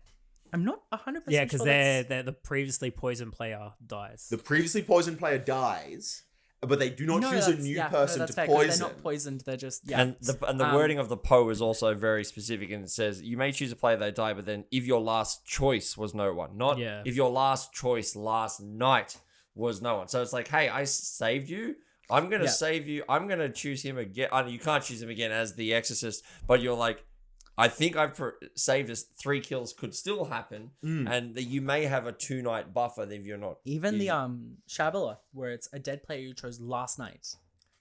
I'm not 100% Yeah, because sure they're the previously poisoned player dies. The previously poisoned player dies, but they do not choose a new person to fair, 'cause poison. they're not poisoned, they're just And the wording of the Poe is also very specific, and it says you may choose a player that die, but then if your last choice was no one, not if your last choice last night was no one. So it's like, hey, I saved you. I'm gonna save you. I'm gonna choose him again. You can't choose him again as the Exorcist, but you're like, I think I've saved us 3 kills could still happen, and that you may have a 2-night buffer if you're not. even the Shabaloth, where it's a dead player you chose last night,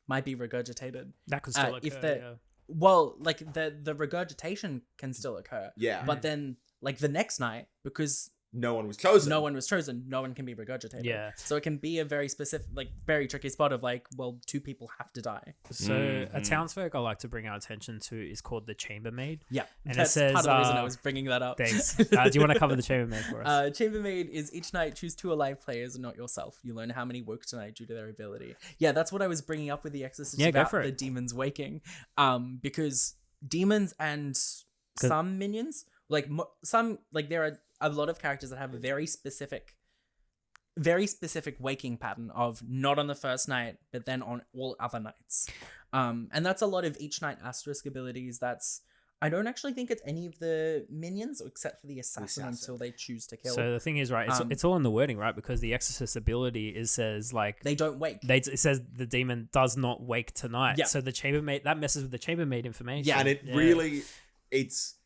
might be regurgitated. That could still occur. Well, like the regurgitation can still occur. Yeah. But then like the next night, because No one was chosen. no one was chosen, no one can be regurgitated. Yeah. So it can be a very specific, like very tricky spot of like, well, 2 people have to die. So a townsfolk I like to bring our attention to is called the Chambermaid. Yeah. And that's it says, part of the reason I was bringing that up. Thanks. Do you want to cover the Chambermaid for us? Chambermaid is each night choose 2 alive players and not yourself. You learn how many woke tonight due to their ability. Yeah, that's what I was bringing up with the Exorcist Yeah, go about for the it. demons waking. Because demons and some minions, like there are a lot of characters that have a very specific waking pattern of not on the first night, but then on all other nights. And that's a lot of each night asterisk abilities. I don't actually think it's any of the minions except for the assassin until they choose to kill. So the thing is, right, it's all in the wording, right? Because the Exorcist ability says like they don't wake. it says the demon does not wake tonight. Yeah. So the Chambermaid, that messes with the Chambermaid information. Yeah, and it really, it's,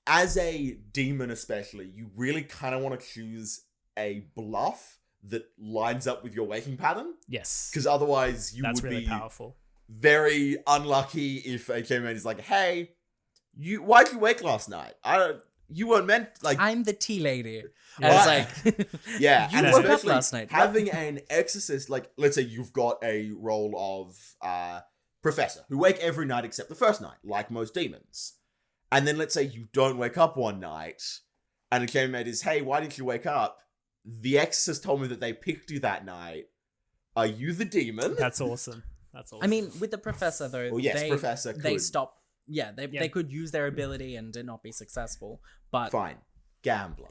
as a demon especially, you really kind of want to choose a bluff that lines up with your waking pattern. Yes. Because otherwise you That's would really be powerful. very unlucky if a Chambermaid is like, hey, why'd you wake last night? You weren't meant, like... I'm the tea lady. Right. I was like... Yeah, You and woke up especially last night. having an Exorcist, like, let's say you've got a role of Professor, who wake every night except the first night, like most demons. And then let's say you don't wake up one night, and the Chambermaid is, hey, why didn't you wake up? The Exorcist told me that they picked you that night. Are you the demon? That's awesome. I mean, with the Professor, though, Well, yes, Professor they could. stop... Yeah, they could use their ability and did not be successful, but... Fine. Gambler.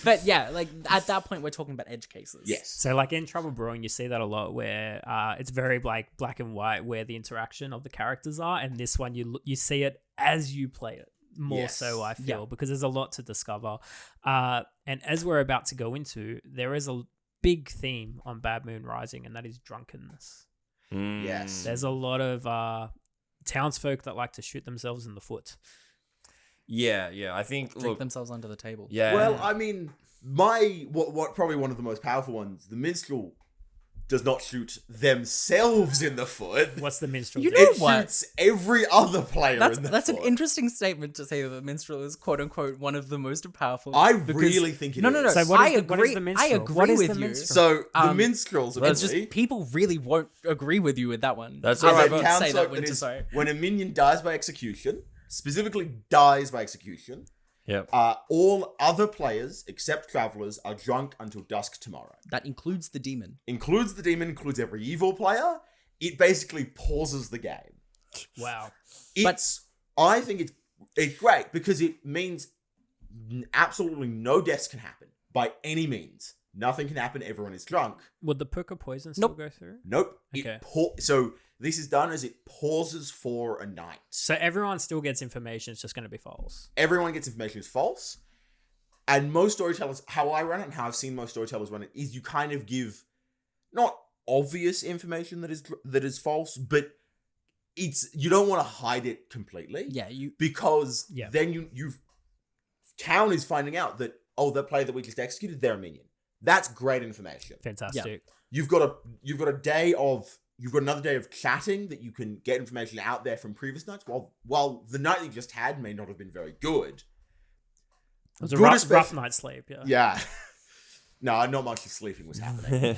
But yeah, like, at that point, we're talking about edge cases. Yes. So like in Trouble Brewing, you see that a lot where it's very like black and white where the interaction of the characters are, and this one you see it as you play it more Yes. so, I feel, because there's a lot to discover. And as we're about to go into, there is a big theme on Bad Moon Rising, and that is drunkenness. Yes. There's a lot of townsfolk that like to shoot themselves in the foot. Yeah, I think, Drink look, themselves under the table. yeah. Well, I mean, what probably one of the most powerful ones, the Minstrel does not shoot themselves in the foot. What's the minstrel? You do? know It what? shoots every other player in the That's foot. an interesting statement to say that the minstrel is quote unquote one of the most powerful. I because- really think it is. No. So what I is the agree. minstrel? I agree What is with the you. minstrel? So the Um, Minstrel's It's ability. just people really won't agree with you with that one. That's I all right, would but- say that Townsfolk Winter, is sorry. when a minion dies by execution, specifically dies by execution, Yep. all other players except travelers are drunk until dusk tomorrow. That includes the demon. Includes the demon, includes every evil player. It basically pauses the game. Wow. I think it's great because it means absolutely no deaths can happen by any means Nothing can happen. Everyone is drunk. Would the Pukka poison still Nope. go through? Nope. Okay. So this is done as it pauses for a night. So everyone still gets information. It's just going to be false. Everyone gets information is false. And most storytellers, how I run it and how I've seen most storytellers run it, is you kind of give not obvious information that is false, but you don't want to hide it completely. Yeah, Because Yeah. then town is finding out that, that player that we just executed, they're a minion. That's great information. Fantastic. You've got another day of chatting that you can get information out there from previous nights. While the night you just had may not have been very good. It was a rough night's sleep, yeah. Yeah. No, not much of sleeping was happening.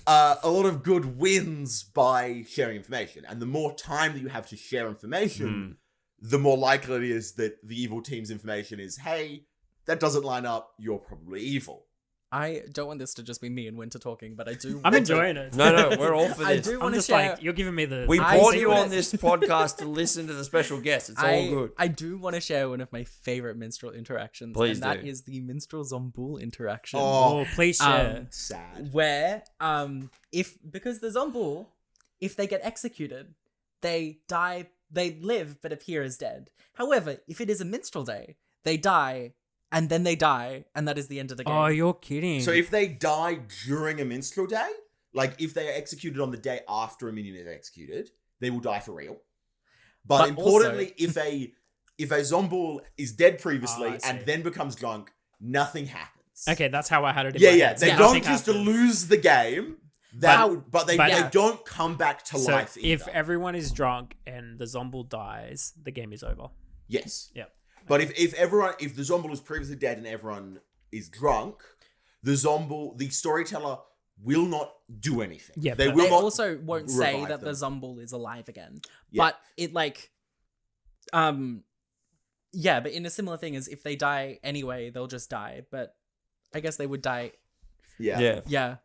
A lot of good wins by sharing information. And the more time that you have to share information, the more likely it is that the evil team's information is, hey, that doesn't line up, you're probably evil. I don't want this to just be me and Winter talking, but I do. I'm enjoying it. No, we're all for I this. do I'm want to just share. like, you're giving me the... We I brought see you what on it- this podcast to listen to the special guests. It's all good. I do want to share one of my favorite minstrel interactions, Please and that do. is the minstrel Zombuul interaction. Oh, please share. Sad. Where because the Zombuul, if they get executed, they die, they live but appear as dead. However, if it is a minstrel day, they die and then they die, and that is the end of the game. Oh, you're kidding. So if they die during a minstrel day, like if they are executed on the day after a minion is executed, they will die for real. But importantly, if a Zombuul is dead previously I see. and then becomes drunk, nothing happens. Okay, that's how I had it in Yeah, my yeah. head. They So don't nothing just happens. lose the game, but they don't come back to So life if either. everyone is drunk and the Zombuul dies, the game is over. Yes. Yep. But if the Zombuul is previously dead and everyone is drunk, the storyteller will not do anything. Yeah, they but will They not also won't say revive that the them. Zombuul is alive again. Yeah. But it but in a similar thing as if they die anyway, they'll just die. But I guess they would die. Yeah. Yeah.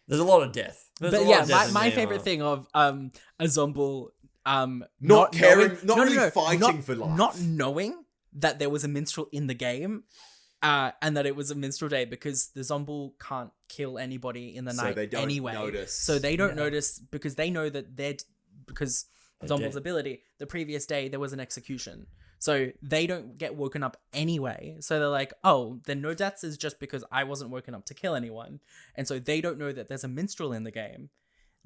There's a lot of death. There's a But lot yeah, of death in my BMR. favorite thing of a Zombuul Not caring, knowing- not no, really no, fighting not- for life. Not knowing that there was a minstrel in the game, and that it was a minstrel day, because the Zombuul can't kill anybody in the So night they don't anyway. notice. So they don't notice because they know that because They're Zombuul's dead. ability, the previous day there was an execution. So they don't get woken up anyway. So they're like, oh, then no deaths is just because I wasn't woken up to kill anyone. And so they don't know that there's a minstrel in the game.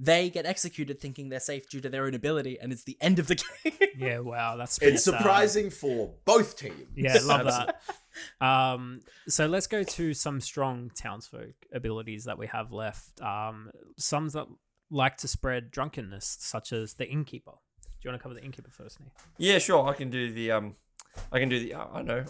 They get executed thinking they're safe due to their own ability, and it's the end of the game. Yeah, wow, that's pretty It's sad. surprising for both teams. Yeah, love that. So let's go to some strong townsfolk abilities that we have left. Some that like to spread drunkenness, such as the Innkeeper. Do you want to cover the Innkeeper first, Nick? Yeah, sure. I can do the I know.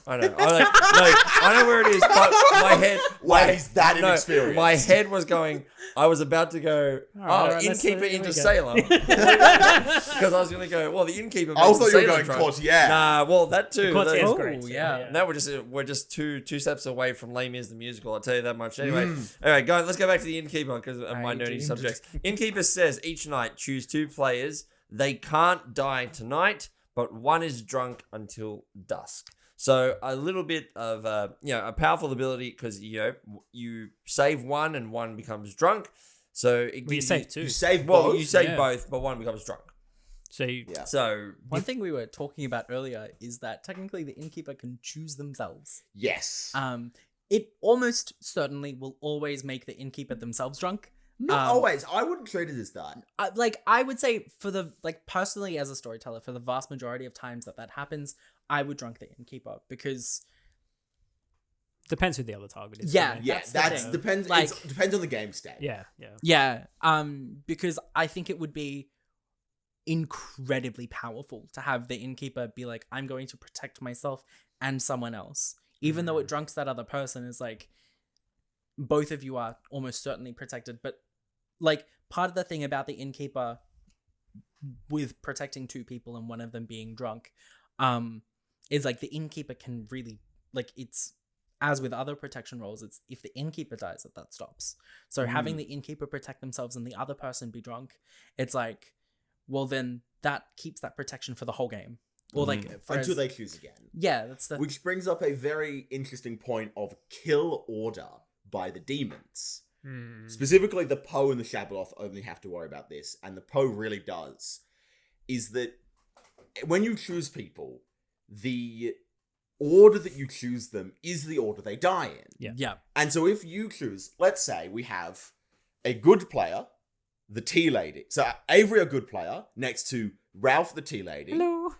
I know where it is, but my head. Why he's that inexperienced. My head was going. I was about to go. Alright, let's- Innkeeper here we into go. sailor. Because I was going to go. Well, the Innkeeper. I makes thought the you were sailor going drunk. Courtier. Nah, well that too. Courtier's That- great. yeah. Now we're just two steps away from Les Mis the musical. I'll tell you that much. Anyway, all right, let's go back to the Innkeeper because of my I nerdy dreamed subjects. Innkeeper says each night choose 2 players. They can't die tonight, but one is drunk until dusk. So a little bit of a powerful ability because you save one and one becomes drunk. So it Well, you gives save two. You save Well, both. you save Yeah. both, but one becomes drunk. So you, Yeah. So One thing we were talking about earlier is that technically the Innkeeper can choose themselves. Yes. It almost certainly will always make the Innkeeper themselves drunk. Not always. I wouldn't treat it as that. I would say personally as a storyteller, for the vast majority of times that happens, I would drunk the Innkeeper because depends who the other target is. Yeah, for me. Yeah, That's the that's thing. depends. Like- It depends on the game state. Yeah. because I think it would be incredibly powerful to have the Innkeeper be like, I'm going to protect myself and someone else, even though it drunks that other person is like, both of you are almost certainly protected. But like part of the thing about the Innkeeper with protecting 2 people and one of them being drunk, is like the Innkeeper can really, like, it's as with other protection roles, it's if the Innkeeper dies that stops. So having the Innkeeper protect themselves and the other person be drunk, it's like, well then that keeps that protection for the whole game. Or like Until they choose again. yeah, that's the Which brings up a very interesting point of kill order by the demons. Specifically, the Poe and the Shabaloth only have to worry about this, and the Poe really does, is that when you choose people, the order that you choose them is the order they die in. Yeah. And so if you choose, let's say we have a good player, the tea lady. So Avery, a good player, next to Ralph, the tea lady. Hello.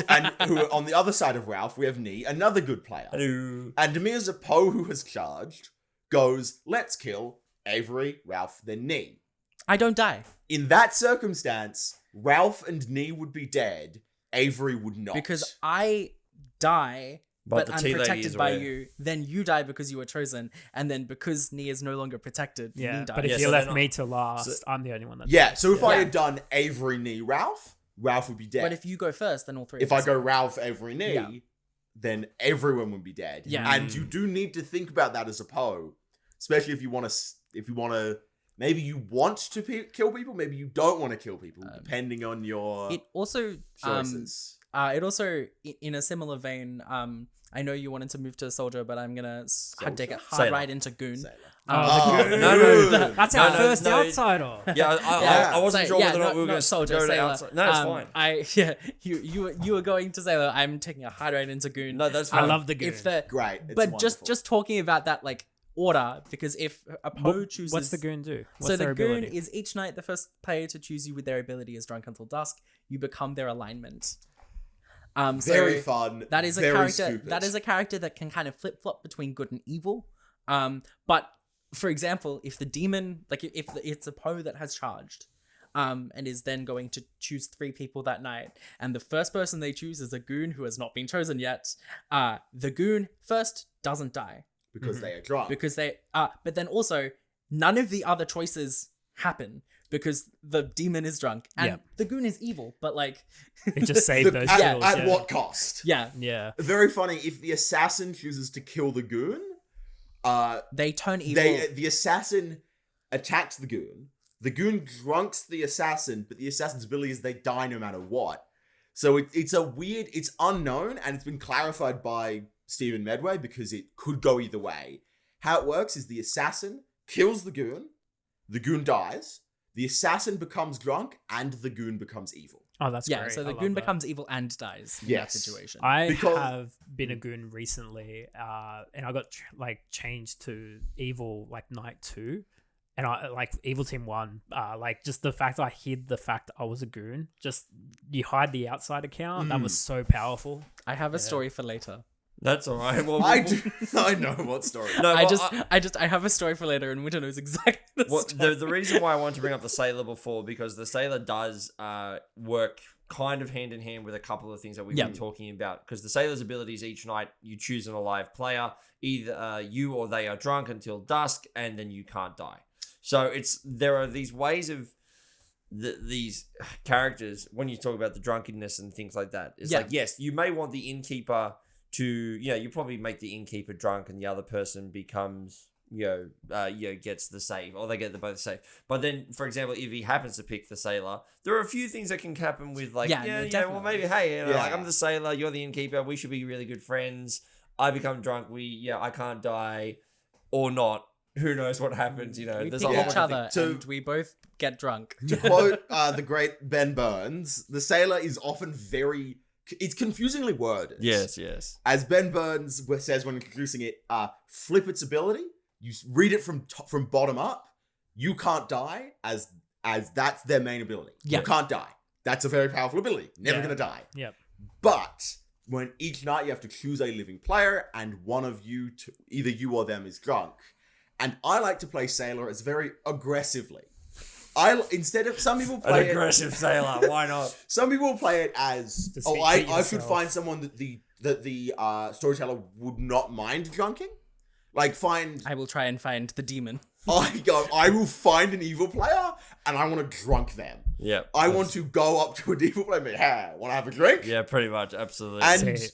And who on the other side of Ralph, we have Nee, another good player. Hello. And Demir's Poe, who has charged, goes, let's kill Avery, Ralph, then Nee. I don't die. In that circumstance, Ralph and Nee would be dead. Avery would not. Because I die, but the I'm tea lady protected is by aware. you. Then you die because you were chosen. And then because Nee is no longer protected, Yeah, Nee dies. but if Yeah, you so left they're me to last, I'm the only one that Yeah, dies. so if I Yeah. had done Avery, Nee, Ralph would be dead. But if you go first, then all three If of I us go are- Ralph, Avery, Nee, Yeah. then everyone would be dead. Yeah. And you do need to think about that as a Poe, especially if you want to. Maybe you want to kill people. Maybe you don't want to kill people, depending on your It also choices. in a similar vein, I know you wanted to move to Soldier, but I'm gonna take it hard Sailor. right into Goon. Sailor. Oh, Goon. no. That's our No, first no. outsider. Yeah, I wasn't sure whether or not we were going to Soldier, go to Sailor. outside. No, it's fine. You were going to Sailor. I'm taking a hard right into Goon. No, that's I fine. love the Goon. If the Great. It's but wonderful. just talking about that like order, because if a Poe chooses, What's the Goon do? What's so their the Goon ability? is each night the first player to choose you with their ability is drunk until dusk. You become their alignment. very So fun. that is a very character. stupid. That is a character that can kind of flip flop between good and evil. But for example, if the demon, like if it's a Poe that has charged, and is then going to choose 3 people that night, and the first person they choose is a Goon who has not been chosen yet. The Goon first doesn't die because they are drunk. because they but then also none of the other choices happen because the demon is drunk and Yeah. the Goon is evil, but like It just saved those at, kills. at yeah. what cost? yeah, Yeah. Very funny. If the assassin chooses to kill the Goon, they turn evil. the assassin attacks the Goon. The Goon drunks the assassin, but the assassin's ability is they die no matter what. So it's a weird, it's unknown, and it's been clarified by Stephen Medway because it could go either way. How it works is the assassin kills the Goon dies, the assassin becomes drunk, and the Goon becomes evil. Oh, that's yeah, great. so I the love Goon that. becomes evil and dies in Yes. that situation. I Because- have been a Goon recently, and I got changed to evil like night 2, and I like evil team 1. Like just the fact I hid the fact I was a Goon, just you hide the outside account. That was so powerful. I have a story for later. That's all right. Well, I know what story. No, I well, have a story for later, and Winter knows exactly the Well, story. the reason why I wanted to bring up the Sailor before, because the Sailor does work kind of hand in hand with a couple of things that we've been talking about. Because the Sailor's abilities each night, you choose an alive player, either you or they are drunk until dusk, and then you can't die. So there are these ways of these characters when you talk about the drunkenness and things like that. It's like, yes, you may want the Innkeeper to, you probably make the Innkeeper drunk and the other person becomes, gets the save, or they get the both save. But then, for example, if he happens to pick the Sailor, there are a few things that can happen with like, well, definitely. maybe, hey, like Yeah. I'm the Sailor, you're the Innkeeper, we should be really good friends. I become drunk, I can't die, or not. Who knows what happens? We There's pick a whole each bunch of other, So- and we both get drunk. To quote the great Ben Burns, the Sailor is often it's confusingly worded. Yes, yes. As Ben Burns says when introducing it, flip its ability. You read it from bottom up. You can't die as that's their main ability. Yeah. You can't die. That's a very powerful ability. Never Yeah. gonna die. Yep. But when each night you have to choose a living player, and one of you, either you or them, is drunk. And I like to play Sailor as very aggressively. Instead of some people play An aggressive Sailor, why not? some people play it as Just I hit should yourself. find someone that the storyteller would not mind drunking. Like I will try and find the demon. I will find an evil player and I want to drunk them. Yeah. I want to go up to an evil player and be, hey, want to have a drink? Yeah, pretty much, absolutely. And See.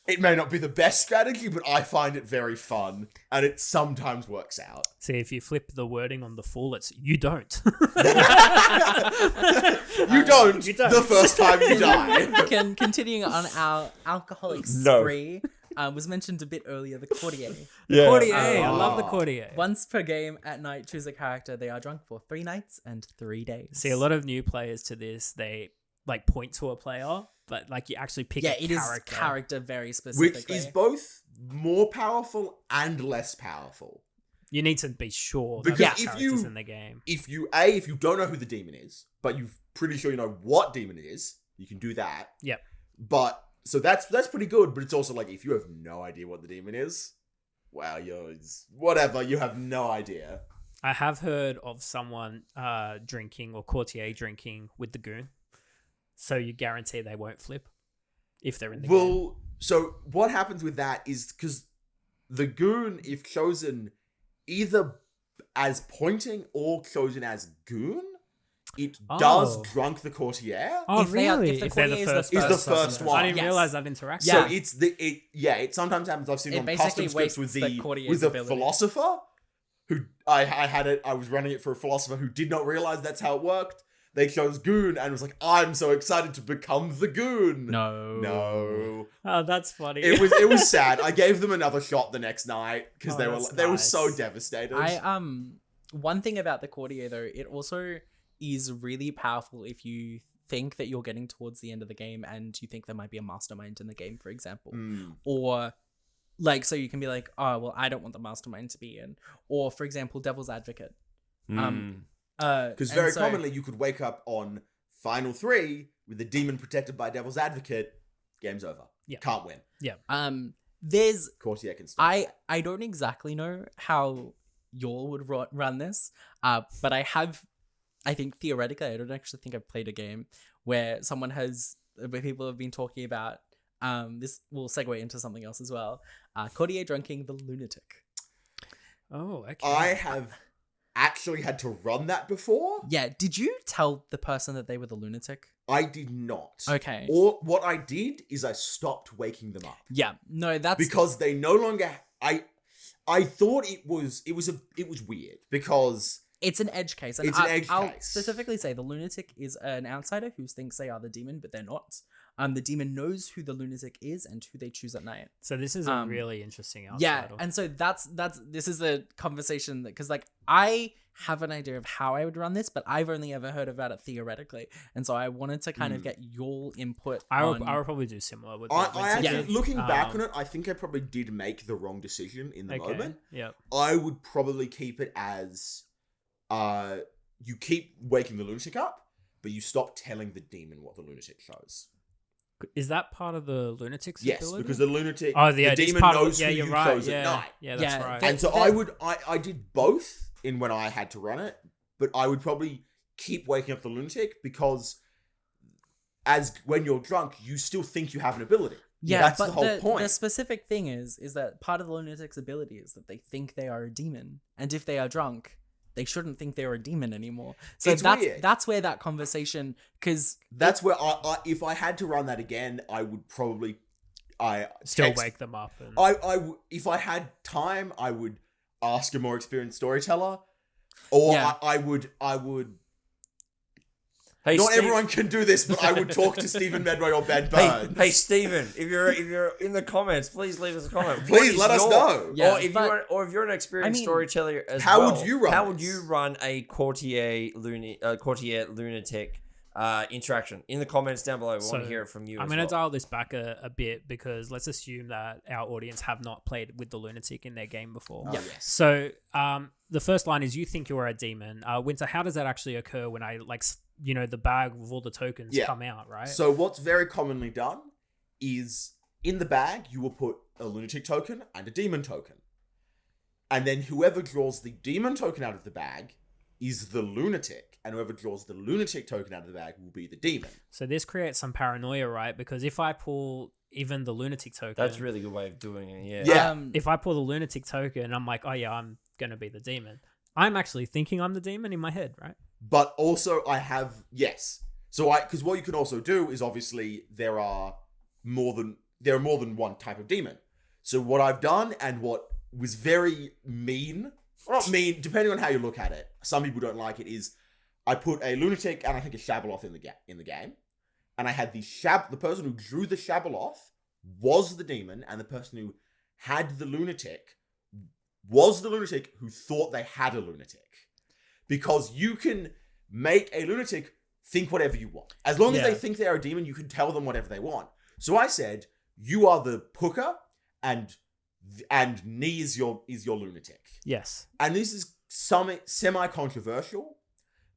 it may not be the best strategy, but I find it very fun and it sometimes works out. See, if you flip the wording on the full, it's you don't. You don't You don't. the first time you die. Continuing on our alcoholic No. spree. was mentioned a bit earlier, the Courtier. Courtier. I love the Courtier. Once per game at night, choose a character. They are drunk for 3 nights and 3 days. See, a lot of new players to this, they like point to a player, but like you actually pick a it character. is character very specifically. Which is both more powerful and less powerful. You need to be sure Because that the if character's you- in the game. If you don't know who the demon is, but you're pretty sure you know what demon it is, you can do that. Yep. But so that's pretty good. But it's also like if you have no idea what the demon is, wow, you have no idea. I have heard of someone drinking or Courtier drinking with the Goon. So you guarantee they won't flip if they're in the game. Well, so what happens with that is because the Goon, if chosen either as pointing or chosen as Goon, it does drunk the Courtier. Oh, If they are- really? if the If they're Courtier the is first, the Is the first one. I didn't Yes. realize that interaction. So Yeah. it sometimes happens. I've seen it It on basically custom scripts with wastes the Courtier's with a ability. philosopher who I was running it for a philosopher who did not realize that's how it worked. They chose Goon and was like, I'm so excited to become the Goon. No. Oh, that's funny. It was sad. I gave them another shot the next night because Oh, they were that's so nice. devastated. One thing about the Courtier though, it also is really powerful if you think that you're getting towards the end of the game and you think there might be a mastermind in the game, for example. Or like, so you can be like, oh, well, I don't want the mastermind to be in. Or for example, Devil's Advocate. Because very commonly you could wake up on Final 3 with the demon protected by Devil's Advocate. Game's over. Yeah. Can't win. there's Courtier can stop. I don't exactly know how y'all would run this, but I think theoretically, I don't actually think I've played a game where people have been talking about, this will segue into something else as well, Courtier drunking the Lunatic. Oh, okay. I have actually had to run that before. Yeah, did you tell the person that they were the Lunatic? I did not. Okay. Or what I did is I stopped waking them up. Yeah, no, that's... Because they no longer... I thought it was weird because... It's an edge case. And It's an edge I'll case. specifically say the Lunatic is an outsider who thinks they are the demon, but they're not. The demon knows who the Lunatic is and who they choose at night. So this is a really interesting Yeah, outsider. and so this is the conversation that, because like I have an idea of how I would run this, but I've only ever heard about it theoretically, and so I wanted to kind of get your input. I would probably do similar with what I Winter actually, did. looking back on it, I think I probably did make the wrong decision in the moment. Yeah. I would probably keep it as you keep waking the lunatic up, but you stop telling the demon what the lunatic shows. Is that part of the lunatic's Yes, ability? because the lunatic, the demon knows who you're you right. chose Yeah, at night. yeah, that's Yeah, right. that- And so I did both in when I had to run it, but I would probably keep waking up the lunatic because as when you're drunk, you still think you have an ability. Yeah, that's but the whole point. The specific thing is that part of the Lunatic's ability is that they think they are a demon, and if they are drunk, they shouldn't think they're a demon anymore. So It's weird. that's where that conversation, because That's where I if I had to run that again, I would probably Still wake them up. And... if I had time, I would ask a more experienced storyteller, or Yeah. I would. Hey, Not Steve- everyone can do this, but I would talk to Stephen Medway or Ben Burns. Hey, Stephen, if you're in the comments, please leave us a comment. Please let us know. Yeah, or if you're an experienced storyteller as how well, would you run How would this? you run a Courtier Lunatic interaction? In the comments down below, we want to hear it from you. I'm as going to well. dial this back a bit because let's assume that our audience have not played with the lunatic in their game before. Oh, yes. So the first line is you think you are a demon. Winter, how does that actually occur when I the bag with all the tokens come out, right? So what's very commonly done is in the bag you will put a lunatic token and a demon token, and then whoever draws the demon token out of the bag is the lunatic, and whoever draws the lunatic token out of the bag will be the demon. So this creates some paranoia, right? Because if I pull even the lunatic token, That's a really good way of doing it. Yeah. Yeah. if I pull the lunatic token, I'm like, oh yeah, I'm gonna be the demon. I'm actually thinking I'm the demon in my head, right? But also I have, yes. So because what you can also do is obviously there are more than one type of demon. So what I've done and what was very mean, or not mean, depending on how you look at it, some people don't like it, is I put a lunatic and I think a Shabaloth in the game. And I had the person who drew the Shabaloth was the demon, and the person who had the lunatic was the lunatic who thought they had a lunatic. Because you can make a lunatic think whatever you want. As long as they think they are a demon, you can tell them whatever they want. So I said, you are the Pukka, and Nee is your lunatic. Yes. And this is semi-controversial,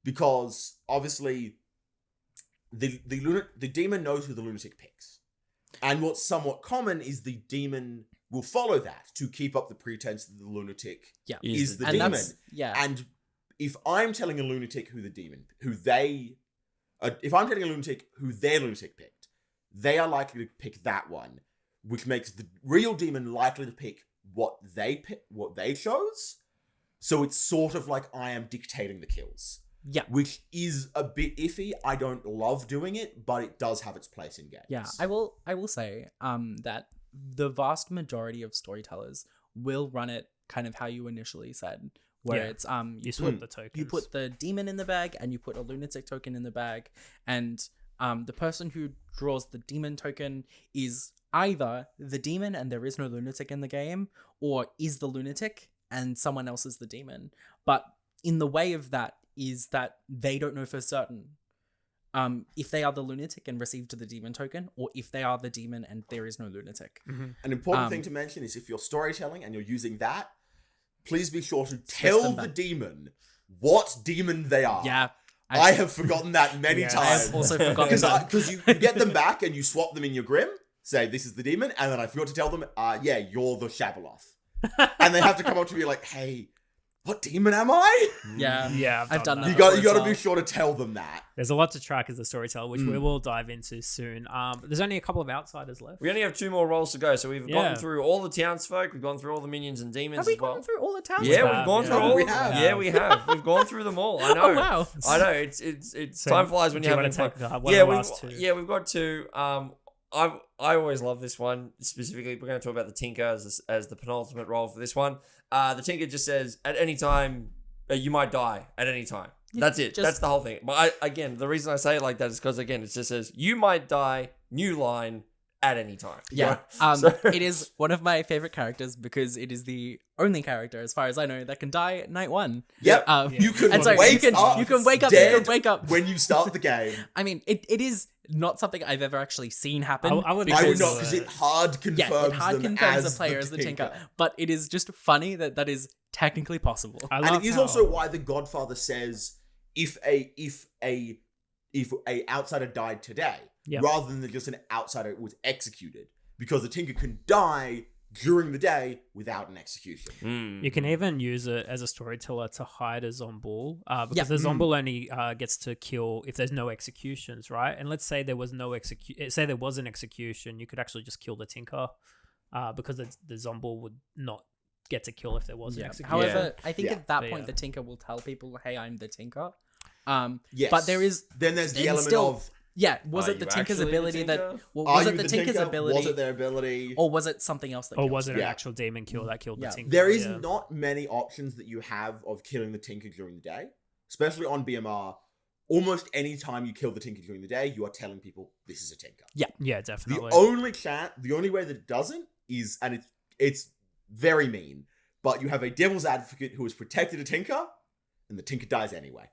because obviously the demon knows who the lunatic picks. And what's somewhat common is the demon will follow that to keep up the pretense that the lunatic is the demon. And if I'm telling a lunatic who their lunatic picked, they are likely to pick that one, which makes the real demon likely to pick what they chose. So it's sort of like I am dictating the kills. Yeah. Which is a bit iffy. I don't love doing it, but it does have its place in games. Yeah, I will say that the vast majority of storytellers will run it kind of how you initially said, where it's you swap the tokens. You put the demon in the bag and you put a lunatic token in the bag, and the person who draws the demon token is either the demon and there is no lunatic in the game, or is the lunatic and someone else is the demon. But in the way of that is that they don't know for certain if they are the lunatic and received the demon token, or if they are the demon and there is no lunatic. Mm-hmm. An important thing to mention is if you're storytelling and you're using that, please be sure to tell the demon what demon they are. Yeah. I have forgotten that many times. I have also forgotten that. Because you get them back and you swap them in your Grim, say, this is the demon, and then I forgot to tell them, you're the Shabaloth. And they have to come up to me like, hey, what demon am I? Yeah, I've done that. You got to be sure to tell them that. There's a lot to track as a storyteller, which we will dive into soon. There's only a couple of outsiders left. We only have 2 more rolls to go, so we've gotten through all the townsfolk, we've gone through all the minions and demons Have we as well. gone through all the towns? Yeah, we've gone through all. We have. Yeah, we have. We've gone through them all. I know. Oh, wow. I know. It's So, time flies when do you're you having wanna fun. take one of the last two? Yeah, we've got 2. I always love this one specifically. We're going to talk about the Tinker as the penultimate role for this one. The Tinker just says at any time you might die at any time. That's it. That's the whole thing. But again, the reason I say it like that is because again, it just says you might die. New line at any time. Yeah. Right? It is one of my favorite characters because it is the only character, as far as I know, that can die at night 1. Yep. You can wake up when you start the game. I mean, it is not something I've ever actually seen happen. I would I would not, because it hard confirms the player as the Tinker. But it is just funny that is technically possible. And it is also why the Godfather says if a outsider died today, rather than just an outsider was executed, because the Tinker can die during the day without an execution. You can even use it as a storyteller to hide a Zombuul, because the Zombuul only gets to kill if there's no executions, right? And let's say there was say there was an execution, you could actually just kill the Tinker, because the Zombuul would not get to kill if there was an execution. However, I think at that point the Tinker will tell people, "Hey, I'm the Tinker." Yes. But there's the element of was it the Tinker's ability that was it the Tinker's ability? Was it their ability? Or was it something else that Or was it an actual demon kill that killed the Tinker? There is not many options that you have of killing the Tinker during the day, especially on BMR. Almost any time you kill the Tinker during the day, you are telling people this is a Tinker. Yeah, definitely. The only way that it doesn't is, and it's very mean, but you have a devil's advocate who has protected a Tinker, and the Tinker dies anyway.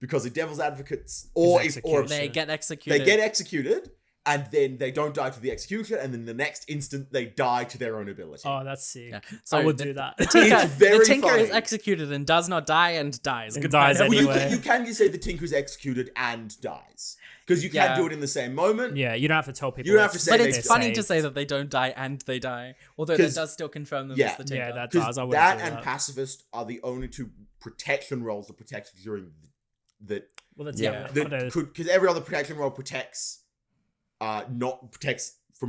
Because the devil's advocates, or they get executed, and then they don't die to the execution, and then the next instant they die to their own ability. Oh, that's sick. Yeah. So I would do that. It's very the Tinker funny. is executed and does not die and dies. And dies Well, anyway. you can just say the Tinker's executed and dies. Because you can't do it in the same moment. Yeah, you don't have to tell people. You don't have to say But it's funny to say that they don't die and they die. Although that does still confirm them as the Tinker. Yeah, that does. I would do that and Pacifist are the only 2 protection roles that protect during that. Well, that's Because every other protection role protects from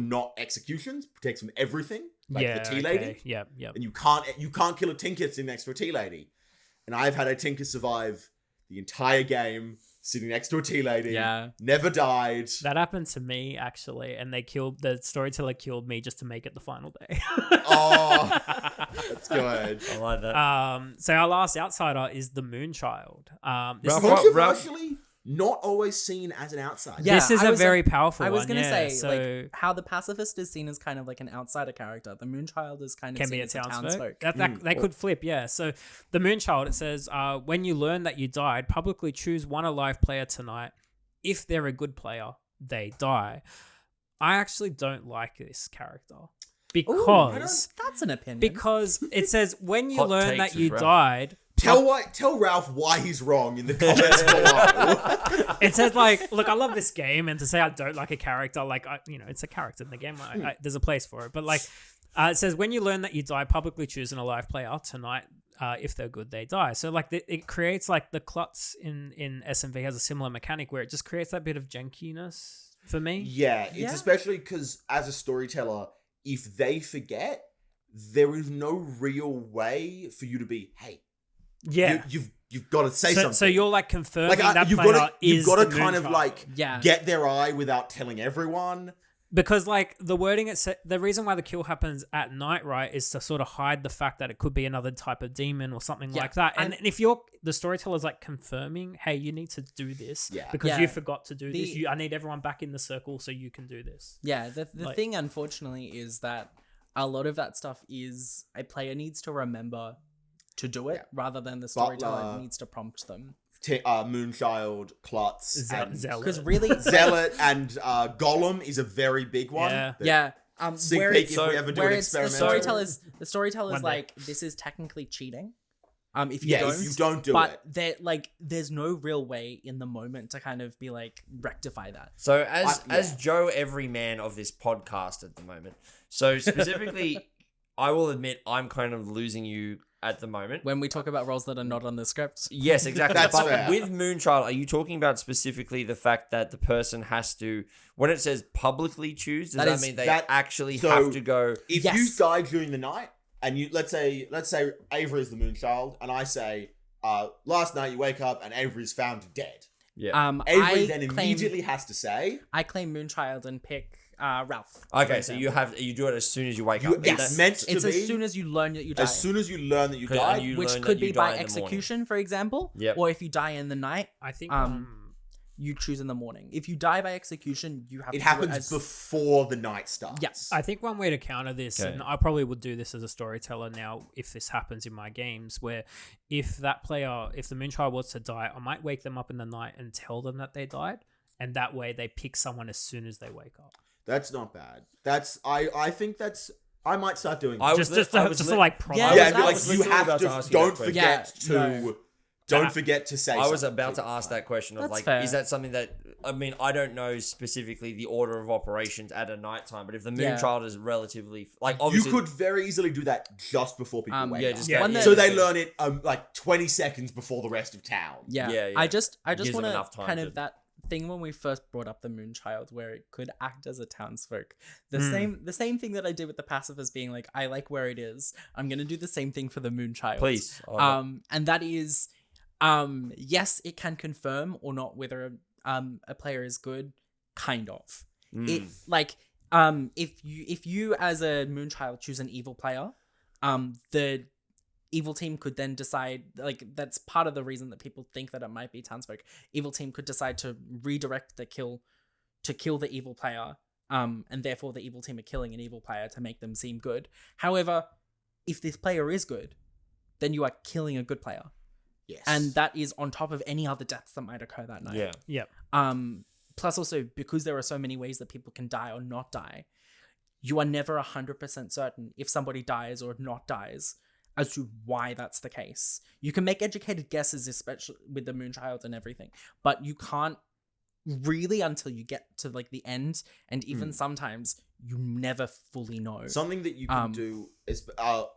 not executions, protects from everything, like the tea lady. Yeah. And you can't kill a Tinker sitting next to a tea lady. And I've had a Tinker survive the entire game sitting next to a tea lady. Yeah, never died. That happened to me actually, and the storyteller killed me just to make it the final day. Oh, that's good. I like that. So our last outsider is the Moonchild. Controversially, not always seen as an outsider. Yeah, this is I a was very powerful I was one. gonna yeah, say so like how the pacifist is seen as kind of like an outsider character. The Moonchild is kind of can seen be a as townsfolk. They could flip, yeah. So the Moonchild, it says, when you learn that you died, publicly choose one alive player tonight. If they're a good player, they die. I actually don't like this character because That's an opinion. because it says when you Hot learn takes that you with Ralph. died. Tell Ralph why he's wrong in the comments below. It says like, look, I love this game, and to say I don't like a character, like it's a character in the game. There's a place for it, but like, it says when you learn that you die, publicly choose an alive player tonight. If they're good, they die. So like, it creates like the Klutz in SMV has a similar mechanic where it just creates that bit of jankiness for me. Yeah, it's especially because as a storyteller, if they forget, there is no real way for you to be, hey, Yeah. you've got to say something. So you're like confirming that you've player got to is kind the of Moonchild. like Yeah. get their eye without telling everyone. Because like the wording, the reason why the kill happens at night, right, is to sort of hide the fact that it could be another type of demon or something like that. And if you're the storyteller's like confirming, hey, you need to do this because you forgot to do this. I need everyone back in the circle so you can do this. Yeah, the thing, unfortunately, is that a lot of that stuff is a player needs to remember to do it rather than the storyteller needs to prompt them. Moonchild, Klutz, and Zealot. Because really, Zealot and Golem is a very big one. Yeah. Sneak where peek it's, if we ever do where an it's the experiment. storyteller's One day. like, this is technically cheating. If you if you don't do but it. there's no real way in the moment to kind of be like rectify that. So as Joe Everyman of this podcast at the moment, so specifically, I will admit I'm kind of losing you at the moment. When we talk about roles that are not on the script. Yes, exactly. That's but fair. with Moonchild, are you talking about specifically the fact that the person has to, when it says publicly choose, does that mean they actually have to go? If you die during the night, and you let's say Avery is the Moonchild, and I say, last night you wake up and Avery's found dead. Yeah. Avery then immediately has to say, I claim Moonchild and pick Ralph. Okay, so you do it as soon as you wake up. it's meant to It's be as soon as you learn that you died. as soon as you learn that you died. Which could be by execution, for example. Yep. Or if you die in the night, I think you choose in the morning. If you die by execution, you have It to happens do it before the night starts. Yes. I think one way to counter this, and I probably would do this as a storyteller now if this happens in my games, where if the Moonchild was to die, I might wake them up in the night and tell them that they died, and that way they pick someone as soon as they wake up. That's not bad. I think that's. I might start doing. Just to like prompt. Yeah, I like was you have to. Don't forget Yeah, Don't forget to say. I was something. about to ask that question of That's like, fair. is that something that I mean? I don't know specifically the order of operations at a nighttime, but if the Moonchild is relatively like obviously You could very easily do that just before people wake up. So they learn it like 20 seconds before the rest of town. Yeah. I just Gives want them to enough time kind to- of that thing when we first brought up the Moonchild, where it could act as a townsfolk. The same thing that I did with the pacifist, being like, I like where it is. I'm gonna do the same thing for the Moonchild. Please. And that is, yes, it can confirm or not whether a player is good. Kind of. It like if you as a Moonchild choose an evil player, the evil team could then decide, like, that's part of the reason that people think that it might be townsfolk. Evil team could decide to redirect the kill to kill the evil player, and therefore the evil team are killing an evil player to make them seem good. However, if this player is good, then you are killing a good player. Yes. And that is on top of any other deaths that might occur that night. Yeah. Plus also, because there are so many ways that people can die or not die, you are never 100% certain if somebody dies or not dies as to why that's the case. You can make educated guesses, especially with the Moonchild and everything, but you can't really until you get to like the end, and even sometimes you never fully know. Something that you can do is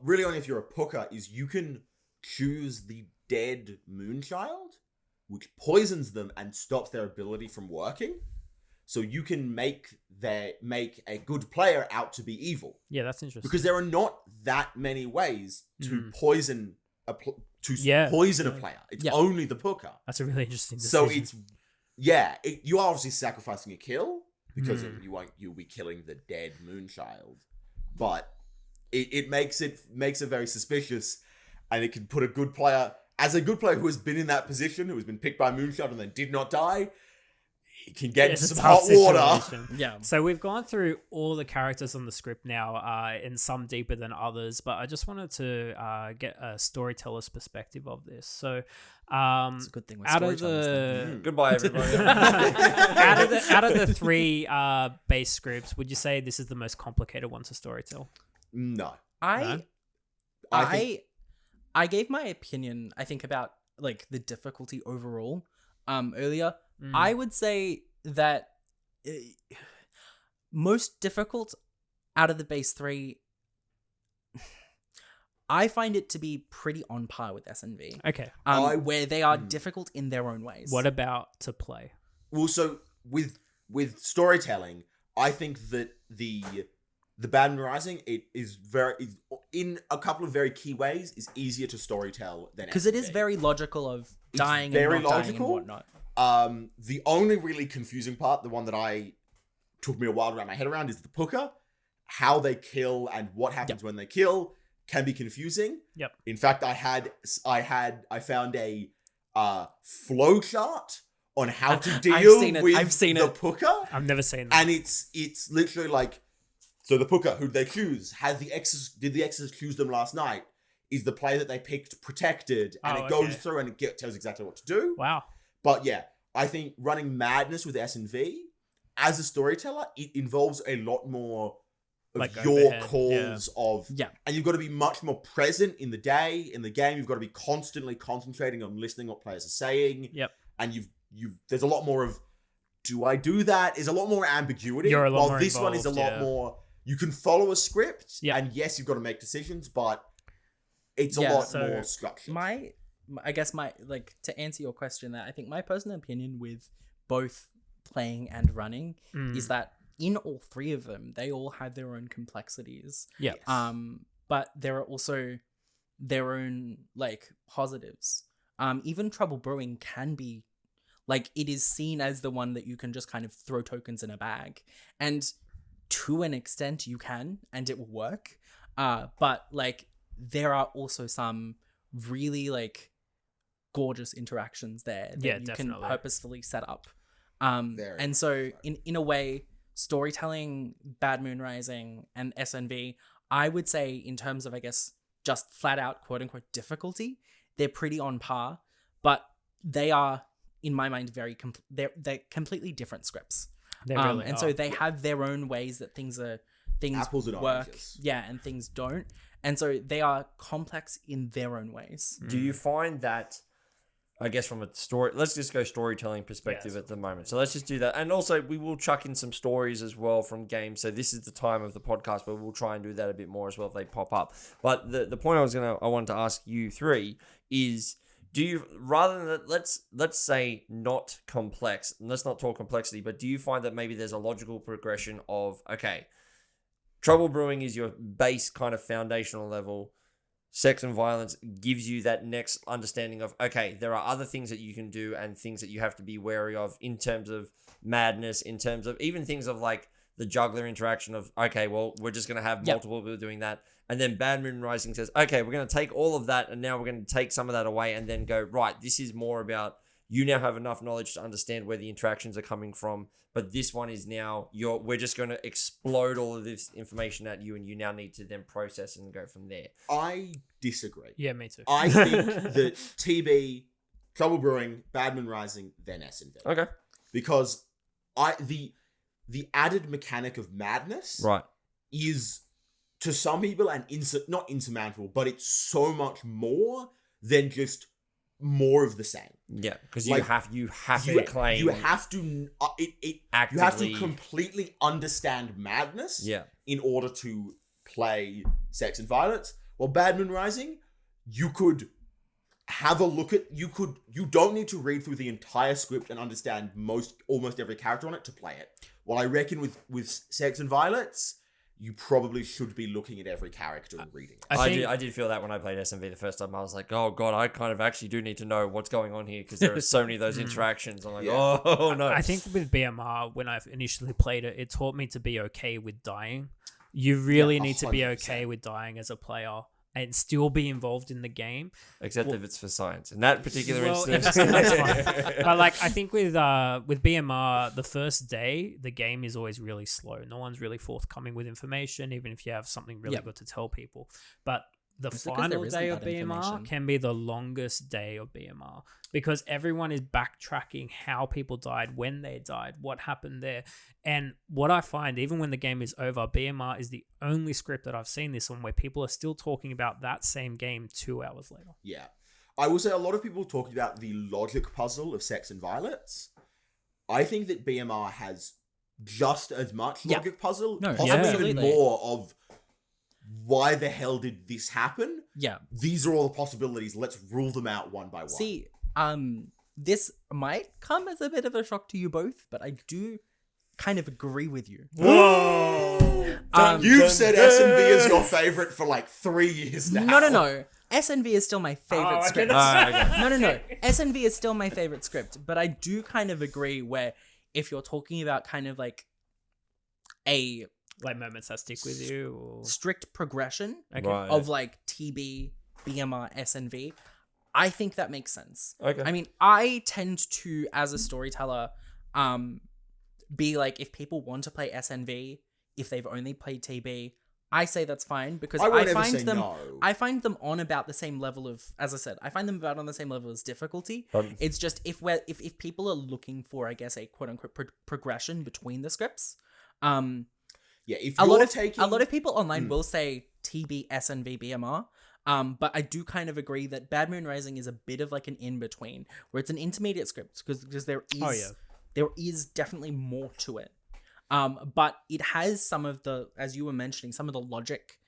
really only if you're a Pukka is you can choose the dead Moonchild, which poisons them and stops their ability from working. So you can make a good player out to be evil. Yeah, that's interesting. Because there are not that many ways to poison poison a player. It's only the Pukka. That's a really interesting decision. So you are obviously sacrificing a kill because you'll be killing the dead Moonchild, but it makes it very suspicious, and it can put a good player as a good player who has been in that position, who has been picked by Moonshot and then did not die, he can get into It's a some tough hot water. situation. Yeah. So we've gone through all the characters on the script now, and some deeper than others, but I just wanted to get a storyteller's perspective of this. So It's a good thing we're out of storytellers then. the Goodbye, everybody. out of the three base scripts, would you say this is the most complicated one to storytell? No. I think- I gave my opinion, I think, about like the difficulty overall earlier. I would say that most difficult out of the base three, I find it to be pretty on par with SNV. Okay. Where they are difficult in their own ways. What about to play? Well, so with storytelling, I think that the Bad Moon Rising, it is in a couple of very key ways, is easier to storytell than because it is SNV. very logical of dying very and not dying logical. and whatnot. The only really confusing part, the one that took me a while to wrap my head around, is the Pukka. How they kill and what happens when they kill can be confusing. Yep. In fact, I found a flow chart on how to deal with the Pukka. I've never seen that. And it's literally like, so the Pukka, who they choose, did the Exorcist choose them last night? Is the player that they picked protected? And it goes through and it tells exactly what to do. Wow. But yeah, I think running Madness with S&V, as a storyteller, it involves a lot more of Like your overhead, calls of... Yeah. And you've got to be much more present in the day, in the game. You've got to be constantly concentrating on listening what players are saying. Yep. And there's a lot more of, do I do that? There's a lot more ambiguity. You're a lot while more this one is a involved, lot more... You can follow a script, Yeah. and yes, you've got to make decisions, but it's a Yeah, lot so more structured. I guess like to answer your question there, I think my personal opinion with both playing and running is that in all three of them, they all have their own complexities. Yeah. But there are also their own like positives. Even Trouble Brewing can be like, it is seen as the one that you can just kind of throw tokens in a bag, and to an extent you can, and it will work. But like there are also some really like gorgeous interactions there that you can purposefully set up. And so in a way, storytelling, Bad Moon Rising and SNV, I would say in terms of, I guess, just flat out quote unquote difficulty, they're pretty on par, but they are, in my mind, they're completely different scripts. They really and are. so they have their own ways that things Apples and work. oranges. Yeah, and things don't. And so they are complex in their own ways. Do you find that, I guess from a story, let's just go storytelling perspective at the moment. So let's just do that. And also we will chuck in some stories as well from games. So this is the time of the podcast, but we'll try and do that a bit more as well if they pop up. But the point I wanted to ask you three is, do you, rather than, let's say not complex, and let's not talk complexity, but do you find that maybe there's a logical progression of, okay, Trouble Brewing is your base kind of foundational level. Sex and Violence gives you that next understanding of, okay, there are other things that you can do and things that you have to be wary of in terms of madness, in terms of even things of like the juggler interaction of, okay, well, we're just going to have multiple people doing that. And then Bad Moon Rising says, okay, we're going to take all of that and now we're going to take some of that away and then go, right, this is more about, you now have enough knowledge to understand where the interactions are coming from. But this one is now, we're just going to explode all of this information at you and you now need to then process and go from there. I disagree. Yeah, me too. I think that TB, Trouble Brewing, Bad Moon Rising, then S&V. Okay. Because the added mechanic of madness is, to some people, not insurmountable, but it's so much more than just more of the same. Yeah, because Like, you have to claim. You have to you have to completely understand madness in order to play Sex and Violence. Well, Bad Moon Rising, you could have a look at, you don't need to read through the entire script and understand almost every character on it to play it. Well, I reckon with Sex and Violence, you probably should be looking at every character and reading it. I did feel that when I played SMV the first time. I was like, oh god, I kind of actually do need to know what's going on here because there are so many of those interactions. I'm like, oh no. I think with BMR, when I initially played it, it taught me to be okay with dying. You really need to be okay with dying as a player. and still be involved in the game. Except if it's for science. In that particular Well, instance. that's fine. But like, I think with BMR, the first day, the game is always really slow. No one's really forthcoming with information, even if you have something really good to tell people. But the It's because final there isn't day of that BMR information. can be the longest day of BMR because everyone is backtracking how people died, when they died, what happened there. And what I find, even when the game is over, BMR is the only script that I've seen this on where people are still talking about that same game 2 hours later. Yeah. I will say a lot of people talking about the logic puzzle of Sex and Violence. I think that BMR has just as much logic puzzle, No, possibly even absolutely. more of why the hell did this happen? Yeah. These are all the possibilities. Let's rule them out one by one. See, this might come as a bit of a shock to you both, but I do kind of agree with you. Whoa! You've said S&V is your favorite for like 3 years now. No. SNV is still my favorite okay, script. that's- No. SNV is still my favorite script, but I do kind of agree where if you're talking about kind of like a Like moments that stick with you. Or... strict progression Okay. Right. of like TB, BMR, SNV, I think that makes sense. Okay. I mean, I tend to, as a storyteller, be like, if people want to play SNV, if they've only played TB, I say that's fine because I won't ever find say them. no. I find them on about the same level of, as I said, I find them about on the same level as difficulty. It's just if people are looking for, I guess, a quote unquote progression between the scripts, Yeah, if a you're lot of taking... a lot of people online will say TB, SNV, BMR. But I do kind of agree that Bad Moon Rising is a bit of like an in between, where it's an intermediate script because there is there is definitely more to it. But it has some of the, as you were mentioning, some of the logic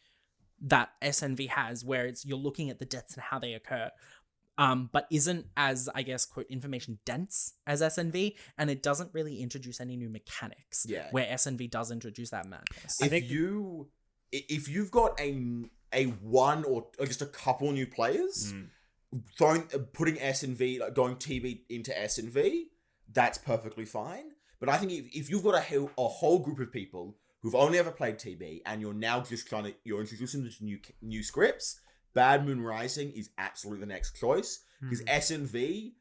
that SNV has, where it's you're looking at the deaths and how they occur, but isn't as, I guess, quote, information dense as SNV, and it doesn't really introduce any new mechanics. Yeah. Where SNV does introduce that madness. If you've got a one or just a couple new players, putting S&V, like going TB into S&V, that's perfectly fine. But I think if you've got a whole group of people who've only ever played TB and you're now just you're introducing them to new scripts, Bad Moon Rising is absolutely the next choice because S&V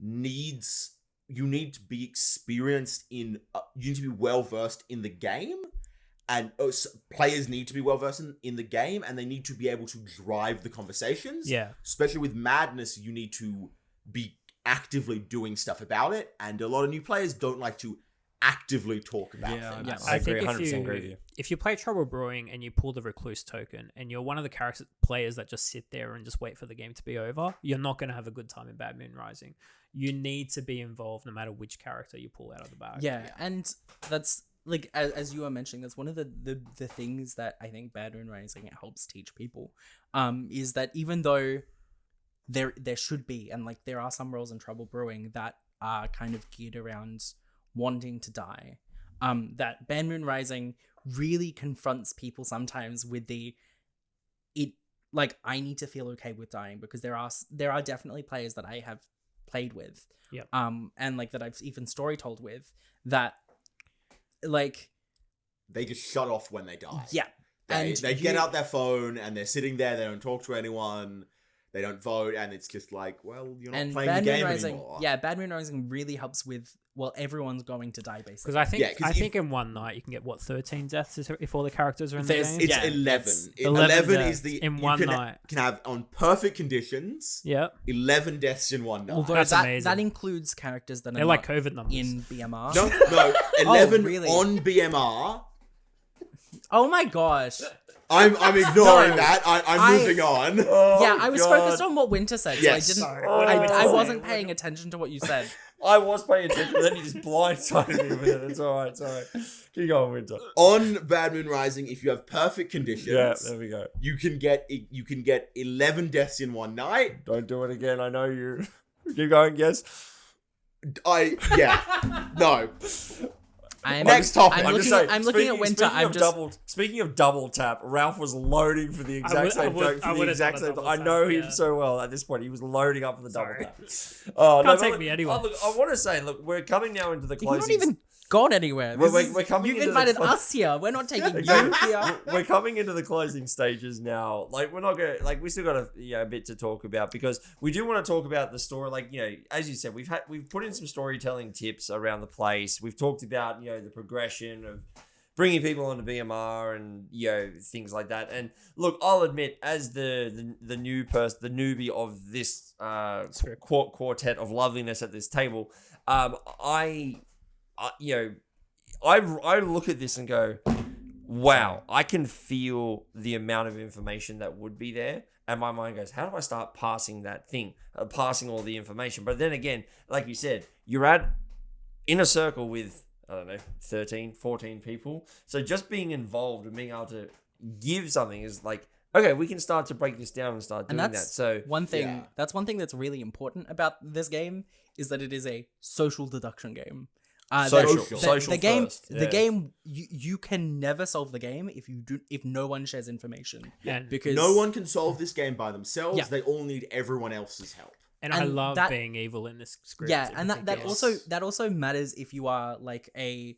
you need to be experienced in, you need to be well versed in the game. And players need to be well versed in the game, and they need to be able to drive the conversations. Yeah. Especially with Madness, you need to be actively doing stuff about it, and a lot of new players don't like to actively talk about things. Yeah. I think agree, 100% agree with you. if you play Trouble Brewing and you pull the Recluse token and you're one of the players that just sit there and just wait for the game to be over, you're not going to have a good time in Bad Moon Rising. You need to be involved no matter which character you pull out of the bag. Yeah, and that's like as you were mentioning, that's one of the things that I think Bad Moon Rising helps teach people, is that even though there should be, and like there are some roles in Trouble Brewing that are kind of geared around wanting to die, that Bad Moon Rising really confronts people sometimes with I need to feel okay with dying, because there are definitely players that I have played with, and like that I've even story told with, that like They just shut off when they die. yeah, They get out their phone and they're sitting there, they don't talk to anyone, they don't vote, and it's just like, well, you're not playing the game anymore. Yeah, Bad Moon Rising really helps with, well, everyone's going to die basically. Because I think Yeah, 'cause think in one night you can get 13 deaths if all the characters are in the There's- game. It's Yeah, 11. it's 11 deaths is the... in you one can, night. can have, on perfect conditions, Yeah, 11 deaths in one night. Although That's that amazing. includes characters that are they're like not COVID numbers. in BMR. No, 11 really? on BMR. Oh my gosh. I'm ignoring No. that. I'm moving on. Yeah, I was focused on what Winter said, Yes. so I Sorry, didn't. what did Winter I say? wasn't paying attention to what you said. I was paying attention, but then you just blindsided me with it. It's all right. Keep going, Winter. On Bad Moon Rising, if you have perfect conditions, Yeah, there we go. you can get 11 deaths in one night. Don't do it again. I know you. Keep going. Yes. No. Next topic. I'm looking at Winter. Speaking of double tap, Ralph was loading for the exact same joke. I would've done a same. double I tap, know yeah. him so well at this point. He was loading up for the double Sorry. tap. Oh, Can't but take me anywhere. Look, I want to say, look, we're coming now into the You're closing. not even gone anywhere. We're coming You've into the invited clo- us here. We're not taking you here. We're coming into the closing stages now. Like, we're not gonna, like, we still got a bit to talk about, because we do want to talk about the story. Like, as you said, we've put in some storytelling tips around the place. We've talked about the progression of bringing people onto BMR and things like that. And look, I'll admit, as the new person, the newbie of this quartet of loveliness at this table, I look at this and go, wow, I can feel the amount of information that would be there. And my mind goes, how do I start passing passing all the information? But then again, like you said, you're in a circle with, I don't know, 13, 14 people. So just being involved and being able to give something is like, okay, we can start to break this down and start doing that. So one thing that's really important about this game is that it is a social deduction game. Social the game first, the game you can never solve the game if no one shares information. Yeah. Because No one can solve this game by themselves. Yeah. They all need everyone else's help. And I love that- being evil in this script. Yeah, in and that particular. also matters if you are like a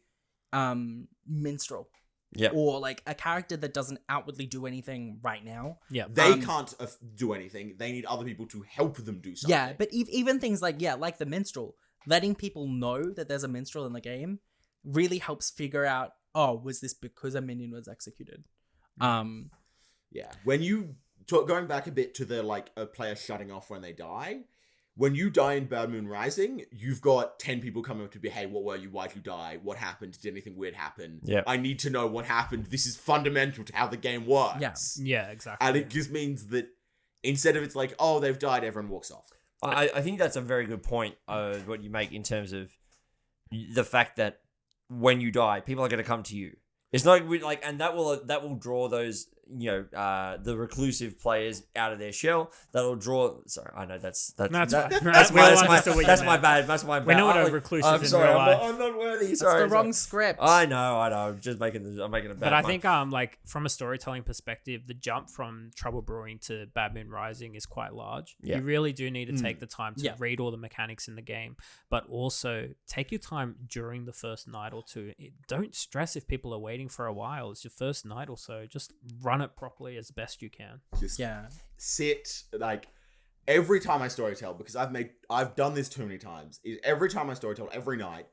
minstrel. Yeah. Or like a character that doesn't outwardly do anything right now. Yeah. They can't do anything. They need other people to help them do something. Yeah, but even things like the minstrel, letting people know that there's a minstrel in the game really helps figure out, was this because a minion was executed? Yeah. When you going back a bit to the a player shutting off when they die, when you die in Bad Moon Rising, you've got 10 people coming up to be, hey, what were you? Why'd you die? What happened? Did anything weird happen? Yeah. I need to know what happened. This is fundamental to how the game works. Yeah, exactly. And it just means that instead of it's like, oh, they've died, everyone walks off. I think that's a very good point, what you make in terms of the fact that when you die, people are going to come to you. It's not and that will draw those the reclusive players out of their shell. That'll draw. Sorry, I know that's fine. my bad. That's my bad. We know what a reclusive I'm in sorry. real life. I'm not worthy. That's Sorry, the wrong script. I know. I'm just making a bad. But I one. think from a storytelling perspective, the jump from Trouble Brewing to Bad Moon Rising is quite large. Yeah. You really do need to take the time to Yeah. read all the mechanics in the game, but also take your time during the first night or two. Don't stress if people are waiting for a while. It's your first night or so. Just run it properly as best you can. Just sit every time I storytell, because I've done this too many times. Is every time I storytell every night,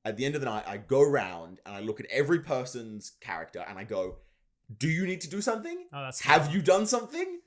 at the end of the night, I go around and I look at every person's character and I go, do you need to do something? Oh, that's Have you done something?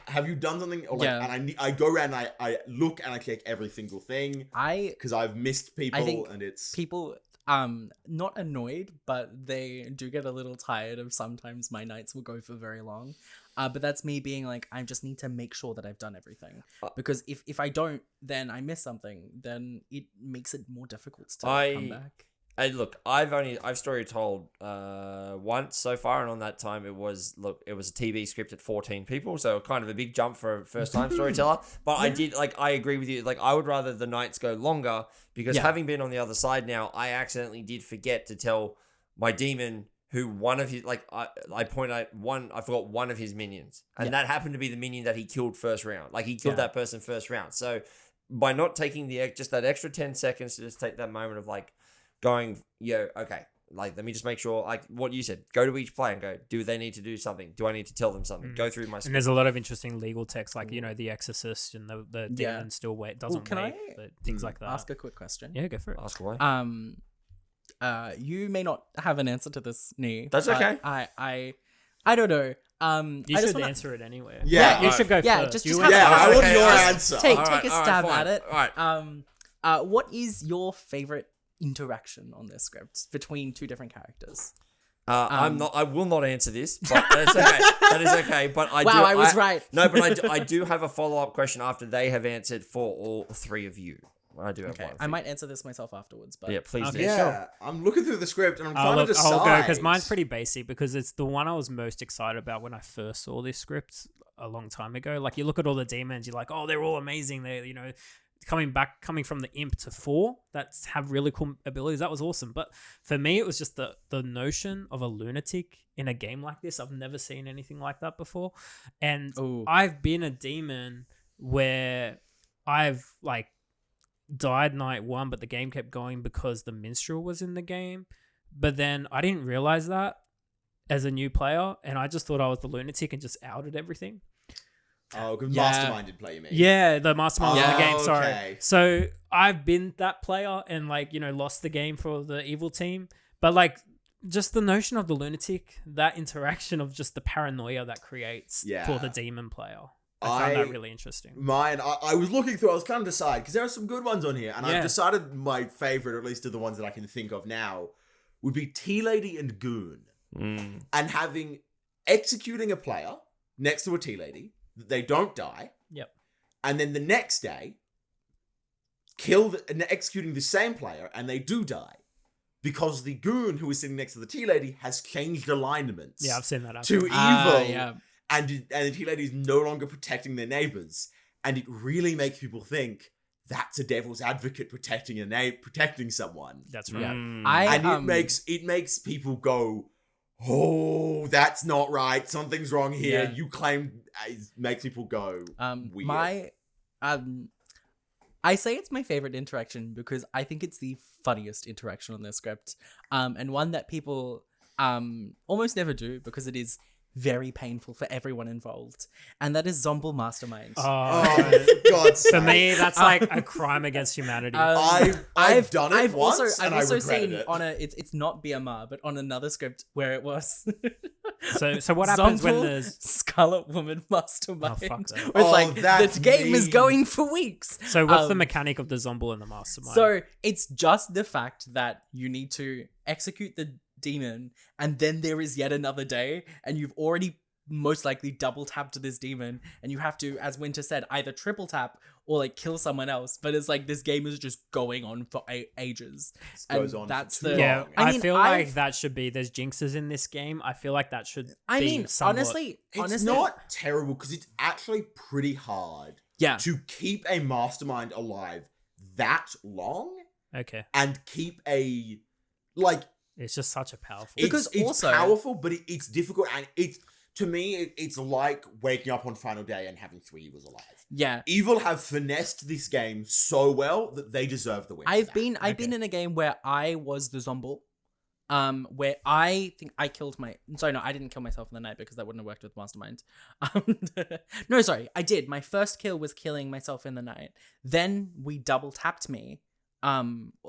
Have you done something? Or and I go around and I look and I check every single thing because I've missed people. I think and it's people not annoyed, but they do get a little tired of sometimes my nights will go for very long. But that's me being like, I just need to make sure that I've done everything, because if I don't, then I miss something, then it makes it more difficult to come back. And look, I've story told once so far, and on that time it was a TV script at 14 people, so kind of a big jump for a first time storyteller. But I agree with you. I would rather the nights go longer, because having been on the other side now, I accidentally did forget to tell my demon who one of his I point out I forgot one of his minions, and that happened to be the minion that he killed first round. He killed that person first round. So by not taking just that extra 10 seconds to just take that moment of going, okay, let me just make sure, what you said, go to each player and go, do they need to do something? Do I need to tell them something? Go through my script. And there's a lot of interesting legal text, the Exorcist and the demon still doesn't wait, but things like that. Ask a quick question. Yeah, go for it. Ask away. You may not have an answer to this, Nee. That's okay. I don't know. You should answer it anyway. Yeah, you should go yeah, first. just I want okay, your okay. answer. Take All a right, stab fine. at it. All right. What is your favorite interaction on this script between two different characters? I will not answer this, but that's okay. That is okay. But I was right. No, but I do have a follow-up question after they have answered for all three of you. I do have one. I might answer this myself afterwards, but Yeah, please do. Yeah, I'm looking through the script and I'm trying to decide. I'll go because mine's pretty basic, because it's the one I was most excited about when I first saw this script a long time ago. You look at all the demons, you're like, oh, they're all amazing. They're, coming from the imp to 4 that have really cool abilities. That was awesome. But for me, it was just the notion of a lunatic in a game like this. I've never seen anything like that before. And I've been a demon where I've died night 1, but the game kept going because the Minstrel was in the game. But then I didn't realize that as a new player, and I just thought I was the Lunatic and just outed everything. Oh, because Yeah. Mastermind did play, you mean? Yeah, the Mastermind was in the game, sorry. Okay. So I've been that player and lost the game for the evil team. But just the notion of the Lunatic, that interaction of just the paranoia that creates for the demon player. I found that really interesting. I was looking through, I was trying to decide, because there are some good ones on here, and Yeah. I've decided my favorite, or at least of the ones that I can think of now, would be Tea Lady and Goon. And executing a player next to a Tea Lady, that they don't die. Yep. And then the next day, executing the same player, and they do die. Because the Goon who is sitting next to the Tea Lady has changed alignments. Yeah, I've seen that to happen. evil. Yeah. And the Tea Lady is no longer protecting their neighbors. And it really makes people think that's a devil's advocate protecting someone. That's right. Yeah. And it makes people go, oh, that's not right. Something's wrong here. Yeah. You claim it makes people go weird. I say it's my favorite interaction because I think it's the funniest interaction on their script, and one that people almost never do because it is very painful for everyone involved, and that is Zombuul Mastermind. Oh, for God's sake. For me, that's like a crime against humanity. I've done it once, I've and also I regretted seen it. on it's not BMR, but on another script where it was. So what happens when Zombuul there's... Scarlet Woman Mastermind? Oh, fuck that. Where it's Oh, like that's the game is mean. going for weeks. So what's the mechanic of the Zombuul and the Mastermind? So it's just the fact that you need to execute the demon, and then there is yet another day, and you've already most likely double tapped this demon, and you have to, as Winter said, either triple tap or kill someone else. But it's this game is just going on for ages. It goes on for that's too the long. yeah, I I mean, feel I've- like that should be... There's jinxes in this game. I feel like that should I be mean, somewhat... honestly, It's not terrible because it's actually pretty hard yeah. to keep a mastermind alive that long Okay. and keep a It's just such a powerful... Because it's also- powerful, but it's difficult, and to me it's like waking up on final day and having 3 evils alive. Yeah. Evil have finessed this game so well that they deserve the win. I've been in a game where I was the Zombuul. Where I think I killed sorry, no, I didn't kill myself in the night because that wouldn't have worked with Mastermind. No, sorry, I did. My first kill was killing myself in the night. Then we double tapped me.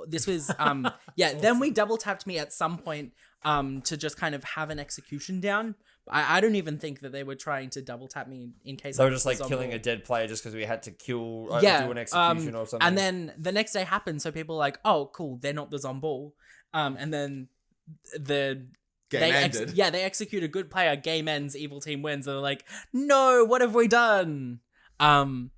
This was then we double tapped me at some point to just kind of have an execution down. I don't even think that they were trying to double tap me in case They I were was just the killing Zombuul. a dead player just because we had to kill, do Yeah, an execution or something. And then the next day happened, so people were like, "Oh, cool, they're not the Zombuul." And then Game ended. they execute a good player, game ends, evil team wins. And they're like, "No, what have we done?" But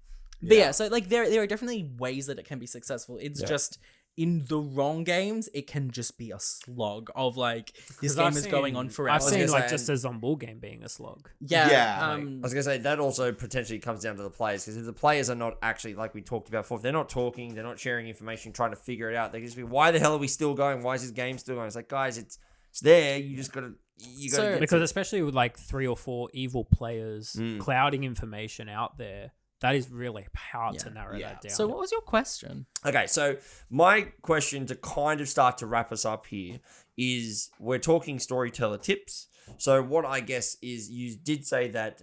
yeah, so there are definitely ways that it can be successful. It's just in the wrong games, it can just be a slog of this game is going on forever. I've seen gonna say, just a Zombuul game being a slog. Yeah, I was gonna say that also potentially comes down to the players, because if the players are not actually, like we talked about before, if they're not talking, they're not sharing information, trying to figure it out, they just be, why the hell are we still going? Why is this game still going? It's like, guys, it's there. You just gotta get Because to especially with 3 or 4 evil players clouding information out there, that is really hard to narrow that down. So what was your question? Okay, so my question to kind of start to wrap us up here is, we're talking storyteller tips. So what I guess is, you did say that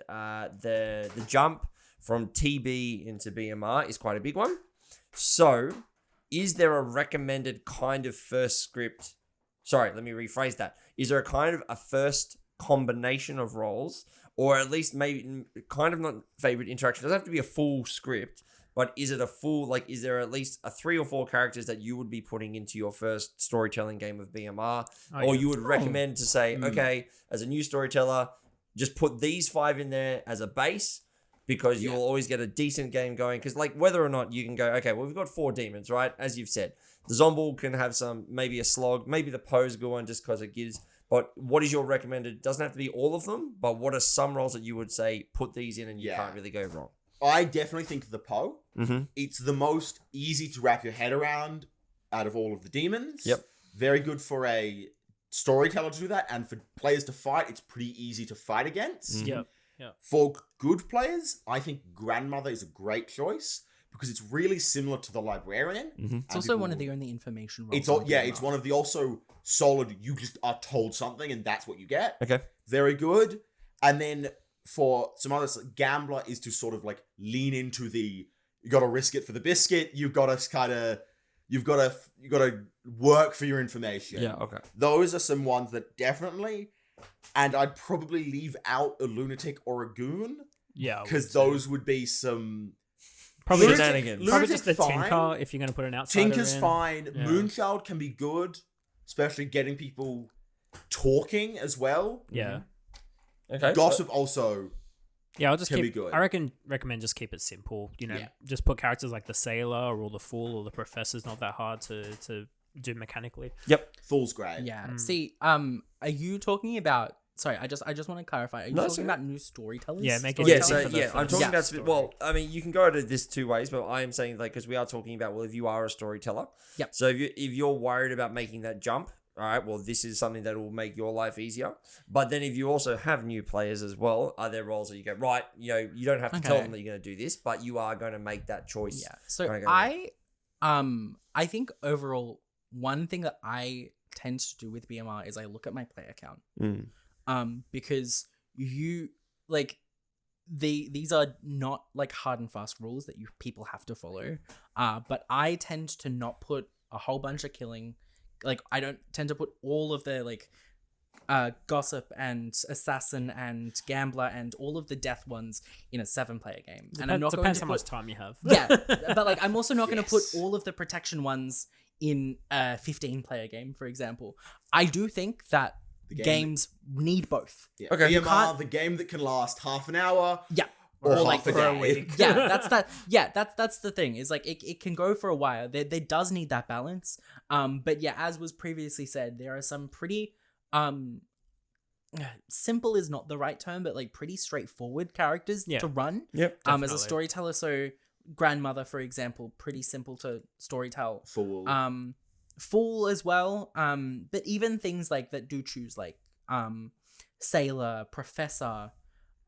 the jump from TB into BMR is quite a big one. So is there a recommended kind of first script? Sorry, let me rephrase that. Is there a kind of a first combination of roles, or at least maybe kind of not favorite interaction? It doesn't have to be a full script, but is it a full, is there at least a 3 or 4 characters that you would be putting into your first storytelling game of BMR? Or you would recommend to say, okay, as a new storyteller, just put these 5 in there as a base, because you'll always get a decent game going. Because whether or not you can go, okay, well, we've got 4 demons, right? As you've said, the Zombuul can have maybe a slog, maybe the Pose go on just because it gives. But what is your recommended? It doesn't have to be all of them, but what are some roles that you would say put these in and you can't really go wrong? I definitely think the Poe. Mm-hmm. It's the most easy to wrap your head around out of all of the demons. Yep. Very good for a storyteller to do that, and for players to fight, it's pretty easy to fight against. Yep. For good players, I think Grandmother is a great choice, because it's really similar to the librarian. It's also one of the only information roles. It's one of the also solid, you just are told something and that's what you get. Okay. Very good. And then for some others, Gambler is to sort of like lean into you gotta risk it for the biscuit, you've gotta work for your information. Yeah, okay. Those are some ones that definitely, and I'd probably leave out a Lunatic or a Goon. Yeah, Because those would be some... probably just, shenanigans. probably just the fine. Tinker if you're going to put an outsider Tinker's in. fine. Yeah. Moonchild can be good, especially getting people talking as well. Yeah. Okay. Gossip also... Yeah, I'll just Can be keep. good. I recommend just keep it simple. You know, Yeah. just put characters like the sailor or the fool or the professor's not that hard to do mechanically. Yep. Fool's great. Yeah. See, are you talking about? Sorry, I just want to clarify. Are you No, it's talking okay. about new storytellers? Yeah, make it Yeah, easy so for the- for I'm the talking about. story. Well, I mean, you can go to this two ways, but I am saying like because we are talking about if you are a storyteller. Yep. So if you're worried about making that jump, all right, well, this is something that will make your life easier. But then if you also have new players as well, are there roles that you go right? You know, you don't have to tell Okay. them that you're going to do this, but you are going to make that choice. Yeah. So Okay. I think overall one thing that I tend to do with BMR is I look at my player count. Because you like these are not like hard and fast rules that people have to follow. But I tend to not put a whole bunch of killing. Like I don't tend to put all of the like gossip and assassin and gambler and all of the death ones in a 7-player game. And I'm not going depends to how much time you have. yeah, but like I'm also not going to put Yes. all of the protection ones in a 15-player game, for example. I do think that The game- games need both. Yeah. Okay. BMR, You can't- the game that can last half an hour Yeah. or like half a for a day. week. Yeah, that's the thing. Is like it can go for a while. There does need that balance. But yeah, as was previously said, there are some pretty simple is not the right term, but like pretty straightforward characters Yeah. to run. Yep. As a Definitely. storyteller, so grandmother, for example, pretty simple to storytell. Fool. Fool as well. But even things like that do choose like sailor, professor.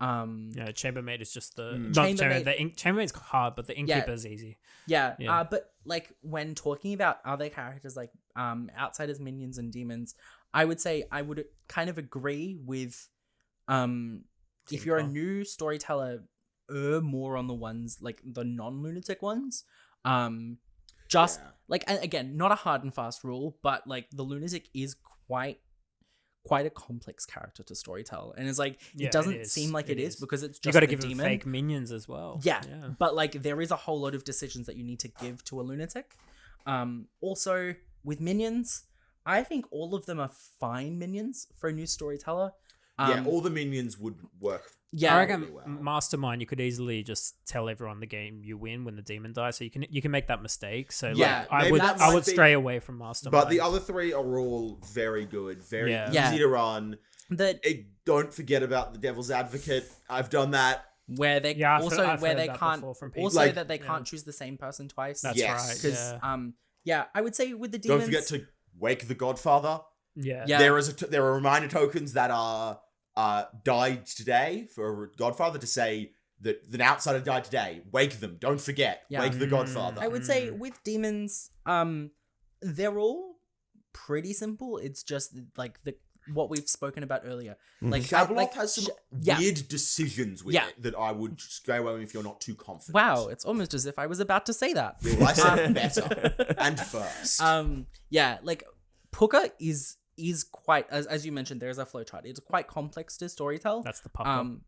Yeah, Chambermaid is just the not Chambermaid- Chambermaid's hard, but the Innkeeper's easy. Yeah, Yeah. but like when talking about other characters like outsiders, minions, and demons, I would say I would kind of agree with if you're a Tinker. new storyteller, more on the ones like the non-lunatic ones. Just Yeah. like and again, not a hard and fast rule, but like the lunatic is quite a complex character to storytell, and it's like Yeah, it doesn't it is. seem like It it is is. because it's You just got to the give them demon. fake minions as well. Yeah, but like there is a whole lot of decisions that you need to give to a lunatic. Also with minions, I think all of them are fine minions for a new storyteller. Yeah, all the minions would work. Yeah, I reckon really well. Mastermind, you could easily just tell everyone the game you win when the demon dies, so you can make that mistake. So Yeah, like, I maybe would that I might would be- stray away from Mastermind. But the other three are all very good, very Yeah. easy Yeah. to run. that Don't forget about the Devil's Advocate. I've done that. where they Yeah, I've also heard where they that can't before from people. also Like- that they Yeah. can't choose the same person twice. That's Yes. right. because Yeah. yeah, I would say with the Don't demons. forget to wake the Godfather. Yeah. Yeah. There are reminder tokens that are died today for Godfather to say that an outsider died today. Wake them. Don't forget. Yeah. Wake the Godfather. I would say with demons, they're all pretty simple. It's just like what we've spoken about earlier. Like Shabaloth has some yeah. weird decisions with Yeah. it that I would stay away with if you're not too confident. Wow, it's almost as if I was about to say that. Well, I said better and first. Yeah, like Pukka is quite as you mentioned. There's a flowchart. It's quite complex to storytell. That's the puppet.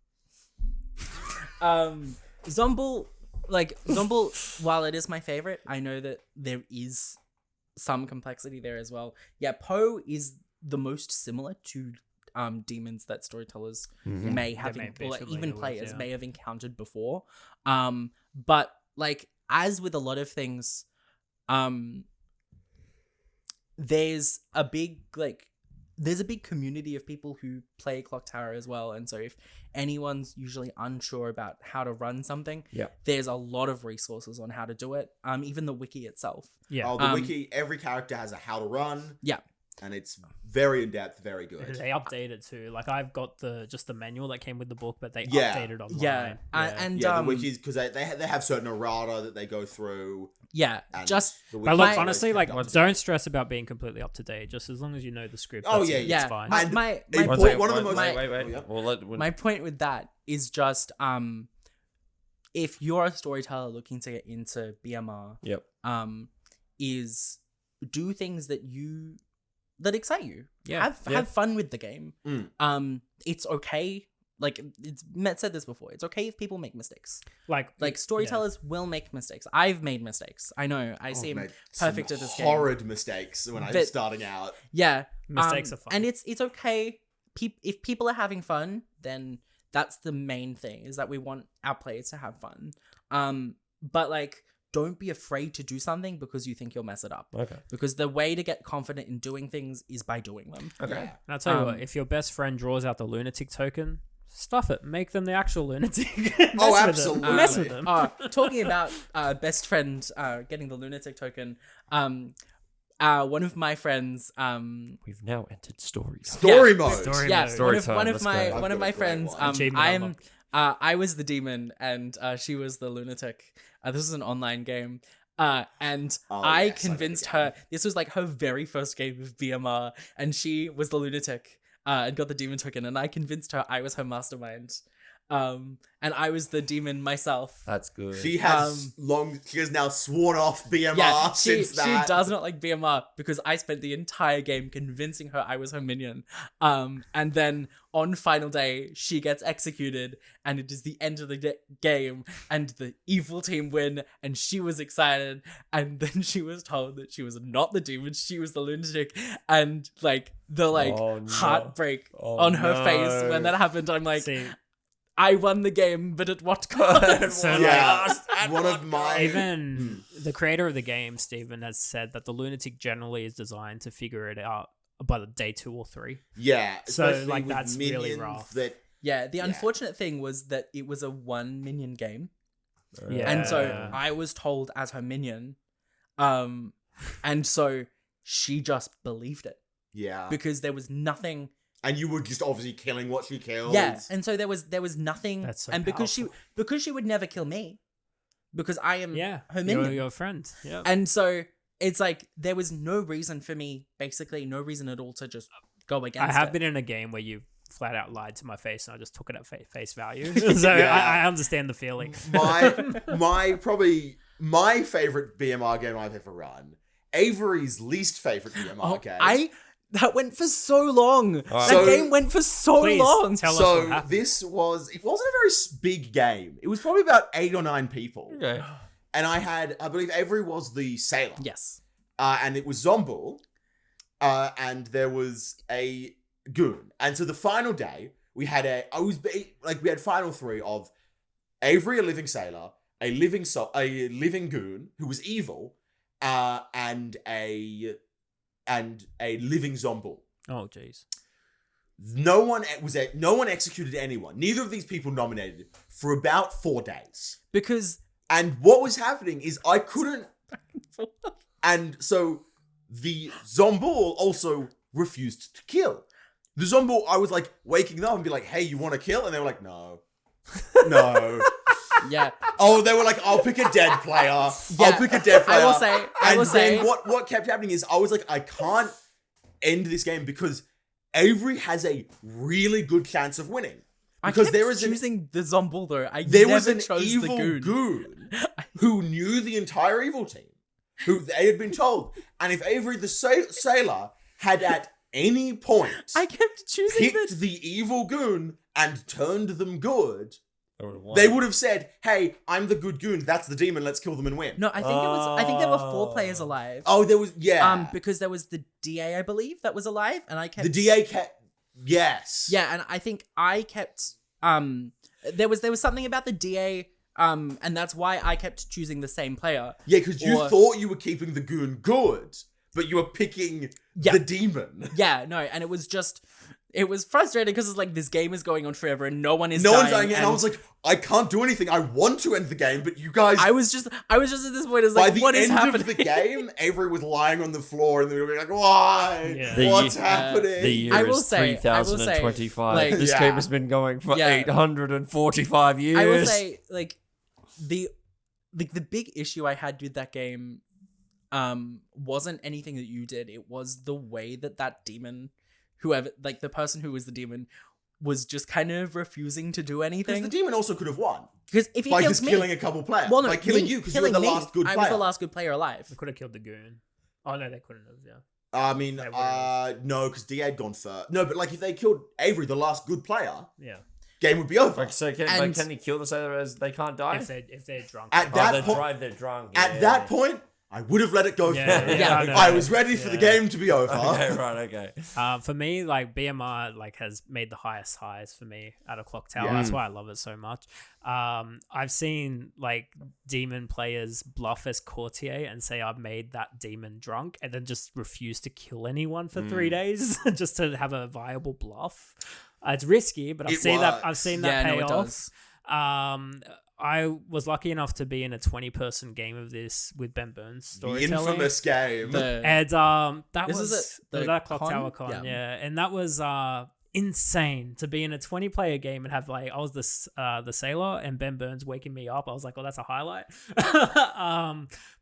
Zombuul, while it is my favorite, I know that there is some complexity there as well. Yeah, Poe is the most similar to demons that storytellers may have may be or familiar even with, players yeah. may have encountered before. But like as with a lot of things, there's a big community of people who play Clocktower as well, and so if anyone's usually unsure about how to run something, Yeah. there's a lot of resources on how to do it. Even the wiki itself. yeah. Oh, the wiki, every character has a how to run. Yeah. and it's very in depth, very good. They updated too. Like I've got the manual that came with the book, but they Yeah. updated online. Yeah. And Yeah, the wikis, because they have certain errata that they go through. yeah, And just the But wikis look, always honestly, kept like up to date. don't stress about being completely up to date. Just as long as you know the script. Oh, that's yeah, it, yeah. it's fine. My And my a my, point- point, one of the most- Wait. Oh, yeah. my point with that is just if you're a storyteller looking to get into BMR, Yep. is do things that excite you. Yeah. Have fun with the game. Mm. It's okay. Like Matt said this before. It's okay if people make mistakes. like Storytellers will make mistakes. I've made mistakes. I know. I I've seem made perfect some at this game. horrid mistakes when I was But- starting out. Yeah, Mistakes are fun. and it's okay. If people are having fun, then that's the main thing. Is that we want our players to have fun. But like, don't be afraid to do something because you think you'll mess it up. Okay. Because the way to get confident in doing things is by doing them. Okay. Yeah. And I'll tell you what, Um, if your best friend draws out the lunatic token, stuff it. Make them the actual lunatic. Oh, Mess with them. absolutely. Mess with them. Talking about best friend getting the lunatic token. One of my friends. We've now entered story. Story Yeah. mode. Story Yeah, mode. Story one of time, let's go. I've one of got my a great friends. one. Achievement I was the demon and she was the lunatic. This was an online game. And Oh, I yes, I know the convinced game. her. This was like her very first game of BMR, and she was the lunatic. And got the demon token, and I convinced her I was her mastermind. And I was the demon myself. That's good. She has she has now sworn off BMR Yeah, since she that. does not like BMR because I spent the entire game convincing her I was her minion. And then on final day, she gets executed, and it is the end of the game, and the evil team win, and she was excited, and then she was told that she was not the demon, she was the lunatic, and like the Oh, no. heartbreak Oh, on her face no. when that happened. I'm like, See, I won the game, but at what cost? So, Yeah, one of my even the creator of the game, Stephen, has said that the lunatic generally is designed to figure it out by the day 2 or 3. yeah. So, especially like, with that's really minions rough. That Yeah, the unfortunate thing was that it was a 1 minion game. Yeah. And so I was told as her minion. And so she just believed it yeah, because there was nothing. and you were just obviously killing what she killed. Yeah, and so there was nothing. That's so and because she would never kill me because I am Yeah, her minion. your friend. Yeah. And so it's like there was no reason for me, basically no reason at all to just go against I have it. been in a game where you flat out lied to my face and I just took it at face value. So Yeah. I understand the feeling. my favorite BMR game I've ever run. Avery's least favorite BMR game. That went for so long. That So- game went for so Please long. tell us what So happened. it wasn't a very big game. It was probably about 8 or 9 people. Okay. And I believe Avery was the sailor. Yes. And it was Zombuul. And there was a Goon. And so the final day, we had we had final 3 of Avery, a living sailor, a living Goon who was evil, and a living Zombuul. Oh, jeez. No one executed anyone. Neither of these people nominated for about 4 days. Because And what was happening is I couldn't. And so the Zombuul also refused to kill. The Zombuul, I was like waking them up and be like, "Hey, you want to kill?" And they were like, "No, no." yeah, Oh, they were like, "I'll pick a dead player. I'll Yeah, pick a dead player." I will say, And then what kept happening is I was like, I can't end this game because Avery has a really good chance of winning. Because there is choosing the Zombuul though. there was an chose evil the goon who knew the entire evil team, who they had been told. And if Avery the sailor had at any point I kept choosing picked the evil goon and turned them good, I would've won. they would have said, "Hey, I'm the good goon. That's the demon. Let's kill them and win." No, I think there were 4 players alive. Oh, there was Because there was the DA, I believe, that was alive, and I kept the DA kept yes. Yeah, and I think I kept there was something about the DA and that's why I kept choosing the same player. Yeah, because you Or- thought you were keeping the goon good, but you were picking Yeah. the demon. Yeah, no, and it was it was frustrating because it's like this game is going on forever and no one is No dying. one's dying, and I was like, I can't do anything. I want to end the game, but you guys. I was just at this point. It's By like, the what is end happening? of the game, Avery was lying on the floor, and they were like, "Why? Yeah. What's happening?" The year I will is say- 3025. like- This Yeah. game has been going for Yeah. 845 years. I will say, like, the big issue I had with that game wasn't anything that you did. It was the way that demon, whoever, like the person who was the demon, was just kind of refusing to do Because anything. the demon also could have won Because if he by killed just me, killing a couple players. well, no, by killing me, you because you were the killing me, last good I player. was the last good player alive. They could have killed the goon. Oh no, they couldn't have. Yeah. I mean, They would've. no, because DA had gone first. No, but like if they killed Avery, the last good player, Yeah. game would be over. Like, so can, And- can he kill the sailor as they can't die? If they're drunk. At Oh, that they're point, drive, they're drunk. at yeah. that point, I would have let it go. Yeah, first. yeah, I know. I was ready for the Yeah. game to be over. Okay, right, okay. For me, like BMR, like has made the highest highs for me out of Clocktower. Yeah. That's why I love it so much. I've seen like demon players bluff as Courtier and say I've made that demon drunk, and then just refuse to kill anyone for 3 days just to have a viable bluff. It's risky, but I've It seen that. I've works. seen that Yeah, pay no, it off. does. I was lucky enough to be in a 20-person game of this with Ben Burns The storytelling. infamous game. And that This was is it was the at Clocktower con? Con, Yeah. yeah, and that was insane to be in a 20-player game and have like I was the sailor and Ben Burns waking me up. I was like, oh, that's a highlight.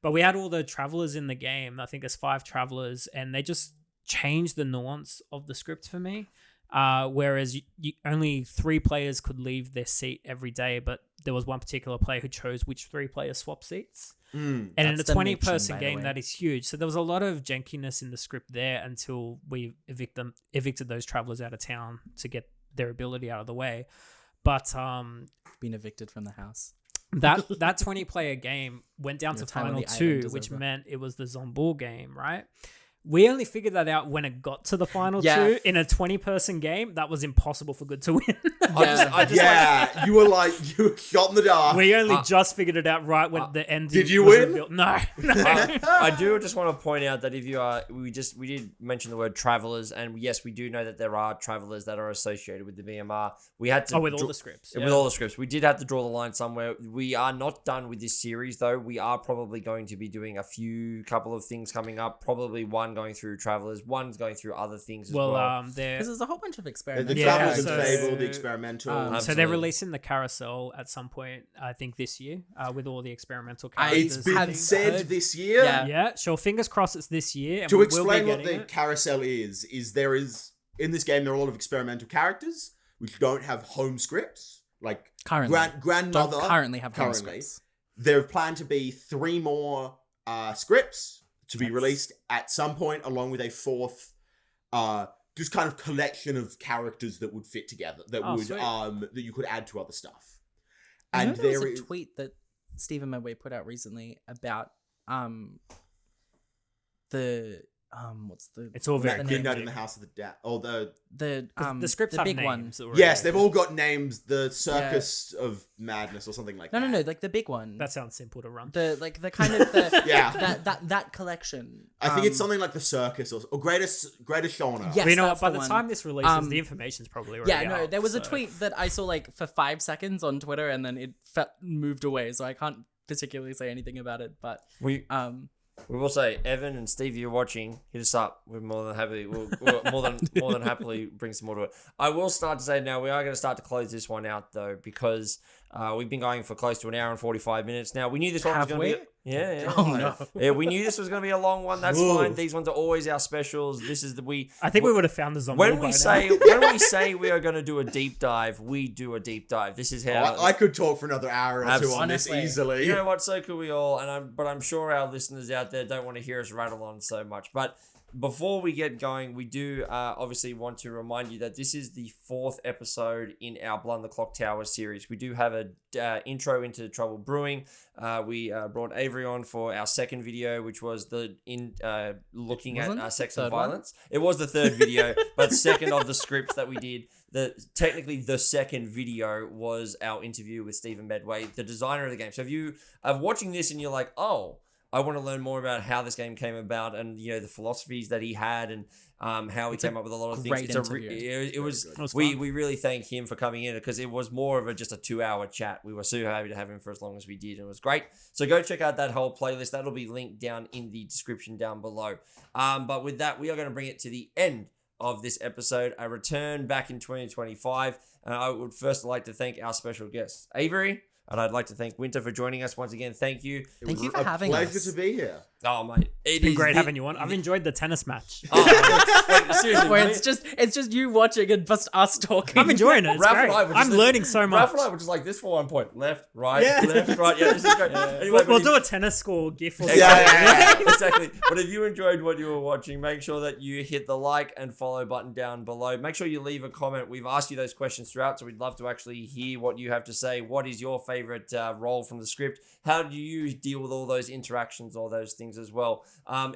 But we had all the travelers in the game. I think there's 5 travelers, and they just changed the nuance of the script for me. Whereas only 3 players could leave their seat every day, but there was one particular player who chose which 3 players swap seats. And in a That's the 20-person mission, by the game, way. that is huge. So there was a lot of jankiness in the script there until we evicted those travelers out of town to get their ability out of the way. But Been evicted from the house. that 20-player game went down Your to time on final the 2, island is which over. meant it was the Zombuul game, right? We only figured that out when it got to the final Yeah. 2 in a 20-person game. That was impossible for good to win. I just Yeah, you were shot in the dark. We only just figured it out right when the ending. Did you was win? revealed. No. I do just want to point out that if you are, we did mention the word travelers, and yes, we do know that there are travelers that are associated with the BMR. We had to with all the scripts. with all the scripts. We did have to draw the line somewhere. We are not done with this series though. We are probably going to be doing a couple of things coming up. Probably one going through travelers, one's going through other things as well. There. Because there's a whole bunch of The experiments. Yeah, Travelers and so- Fable, the Experimental. So they're Absolutely. releasing the carousel at some point, I think this year, with all the experimental I- characters. It's been have said heard- this year. Yeah. Yeah, sure. Fingers crossed it's this year. And To we will be explain what getting the it. carousel is there is in this game there are a lot of experimental characters which don't have home scripts. Like Currently. grandmother Don't currently have home currently. scripts. There planned to be 3 more scripts to be released at some point, along with a 4th just kind of collection of characters that would fit together that Oh, would sweet. that you could add to other stuff. I know And there was there a is tweet that Stephen Medway put out recently about the what's the It's all very the Midnight name? in the House of the Dead. Oh, the The scripts the have big names. one. that were yes, released. they've all got names. The Circus of Madness or something like No, that. no, no, like the big one. That sounds simple to run. The like the kind of the Yeah. that collection. I think it's something like the Circus or Greatest Show on Earth. Yes, But you know what? that's By the the one. time this releases, Um, the information's probably already Yeah, no, out, there was a so- tweet that I saw like for 5 seconds on Twitter, and then it moved away, so I can't particularly say anything about it. But We will say, Evan and Steve, you're watching. Hit us up. We're more than happy. We'll more than happily bring some more to it. I will start to say now we are going to start to close this one out though, because we've been going for close to an hour and 45 minutes now. We knew this one was Have going to we? be. Yeah. Oh no. Yeah, we knew this was going to be a long one. That's Ooh. fine. These ones are always our specials. This is I think we would have found the zombie. when we say we are going to do a deep dive, we do a deep dive. This is how I could talk for another hour or 2 Absolutely. on this Honestly. easily. You know what? So could we all. But I'm sure our listeners out there don't want to hear us rattle on so much. But before we get going, we do obviously want to remind you that this is the 4th episode in our Blood on the Clocktower series. We do have a intro into Trouble Brewing. We brought Avery on for our 2nd video, which was looking Wasn't it at the sex and third one? violence. It was the 3rd video, but 2nd of the scripts that we did. Technically the 2nd video was our interview with Stephen Medway, the designer of the game. So if you are watching this and you're like, oh, I want to learn more about how this game came about and, you know, the philosophies that he had and how he came up with a lot of things. great It was we really thank him for coming in because it was more of just a 2-hour chat. We were so happy to have him for as long as we did. It was great. So go check out that whole playlist. That'll be linked down in the description down below. But with that, we are going to bring it to the end of this episode, a return back in 2025. And I would first like to thank our special guests, Avery, and I'd like to thank Winter for joining us once again. Thank you. Thank you for having us. Pleasure to be here. Oh, mate. It's been great having you on. I've enjoyed the tennis match. Wait, seriously, Where mate. it's just you watching and just us talking. I'm enjoying it. It's Ralph and great. I were just I'm learning so much. Ralph and I were just like this for one point. Left, right, left, right. Yeah, this is great. Anyway, We'll do a tennis score gif or Yeah, exactly. But if you enjoyed what you were watching, make sure that you hit the like and follow button down below. Make sure you leave a comment. We've asked you those questions throughout, so we'd love to actually hear what you have to say. What is your favorite role from the script? How do you deal with all those interactions, all those things as well?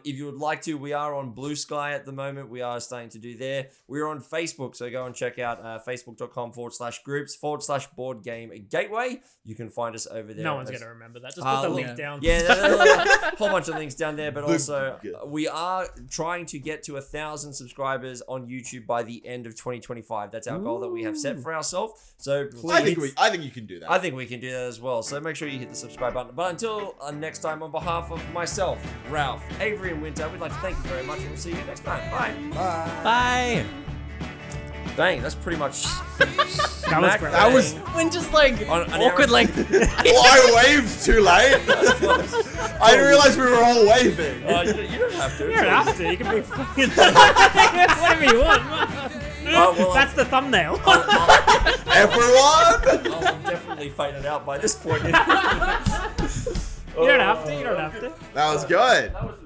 If you would like to, we are on Blue Sky at the moment. We are starting to do there. We're on Facebook, so go and check out facebook.com/groups/board game gateway. You can find us over there. No one's going to remember that. Just put the link down. Yeah, a whole bunch of links down there. But also, we are trying to get to 1,000 subscribers on YouTube by the end of 2025. That's our goal that we have set for ourselves. So please, I think you can do that. I think we can do that as well. So make sure you hit the subscribe button. But until next time, on behalf of myself, Ralph, Avery, and Winter, we'd like to thank you very much, and we'll see you next time. Bye. Bye. Dang, that's pretty much. That was great. That was. When just like On an awkward hour- like. Well, I waved too late. I didn't realize we were all waving. You don't have to. You don't have to. You can be fucking whatever you want. Well, That's the thumbnail. Everyone. I'm definitely faded out by this point. You don't have to. You don't have to. That was good. That was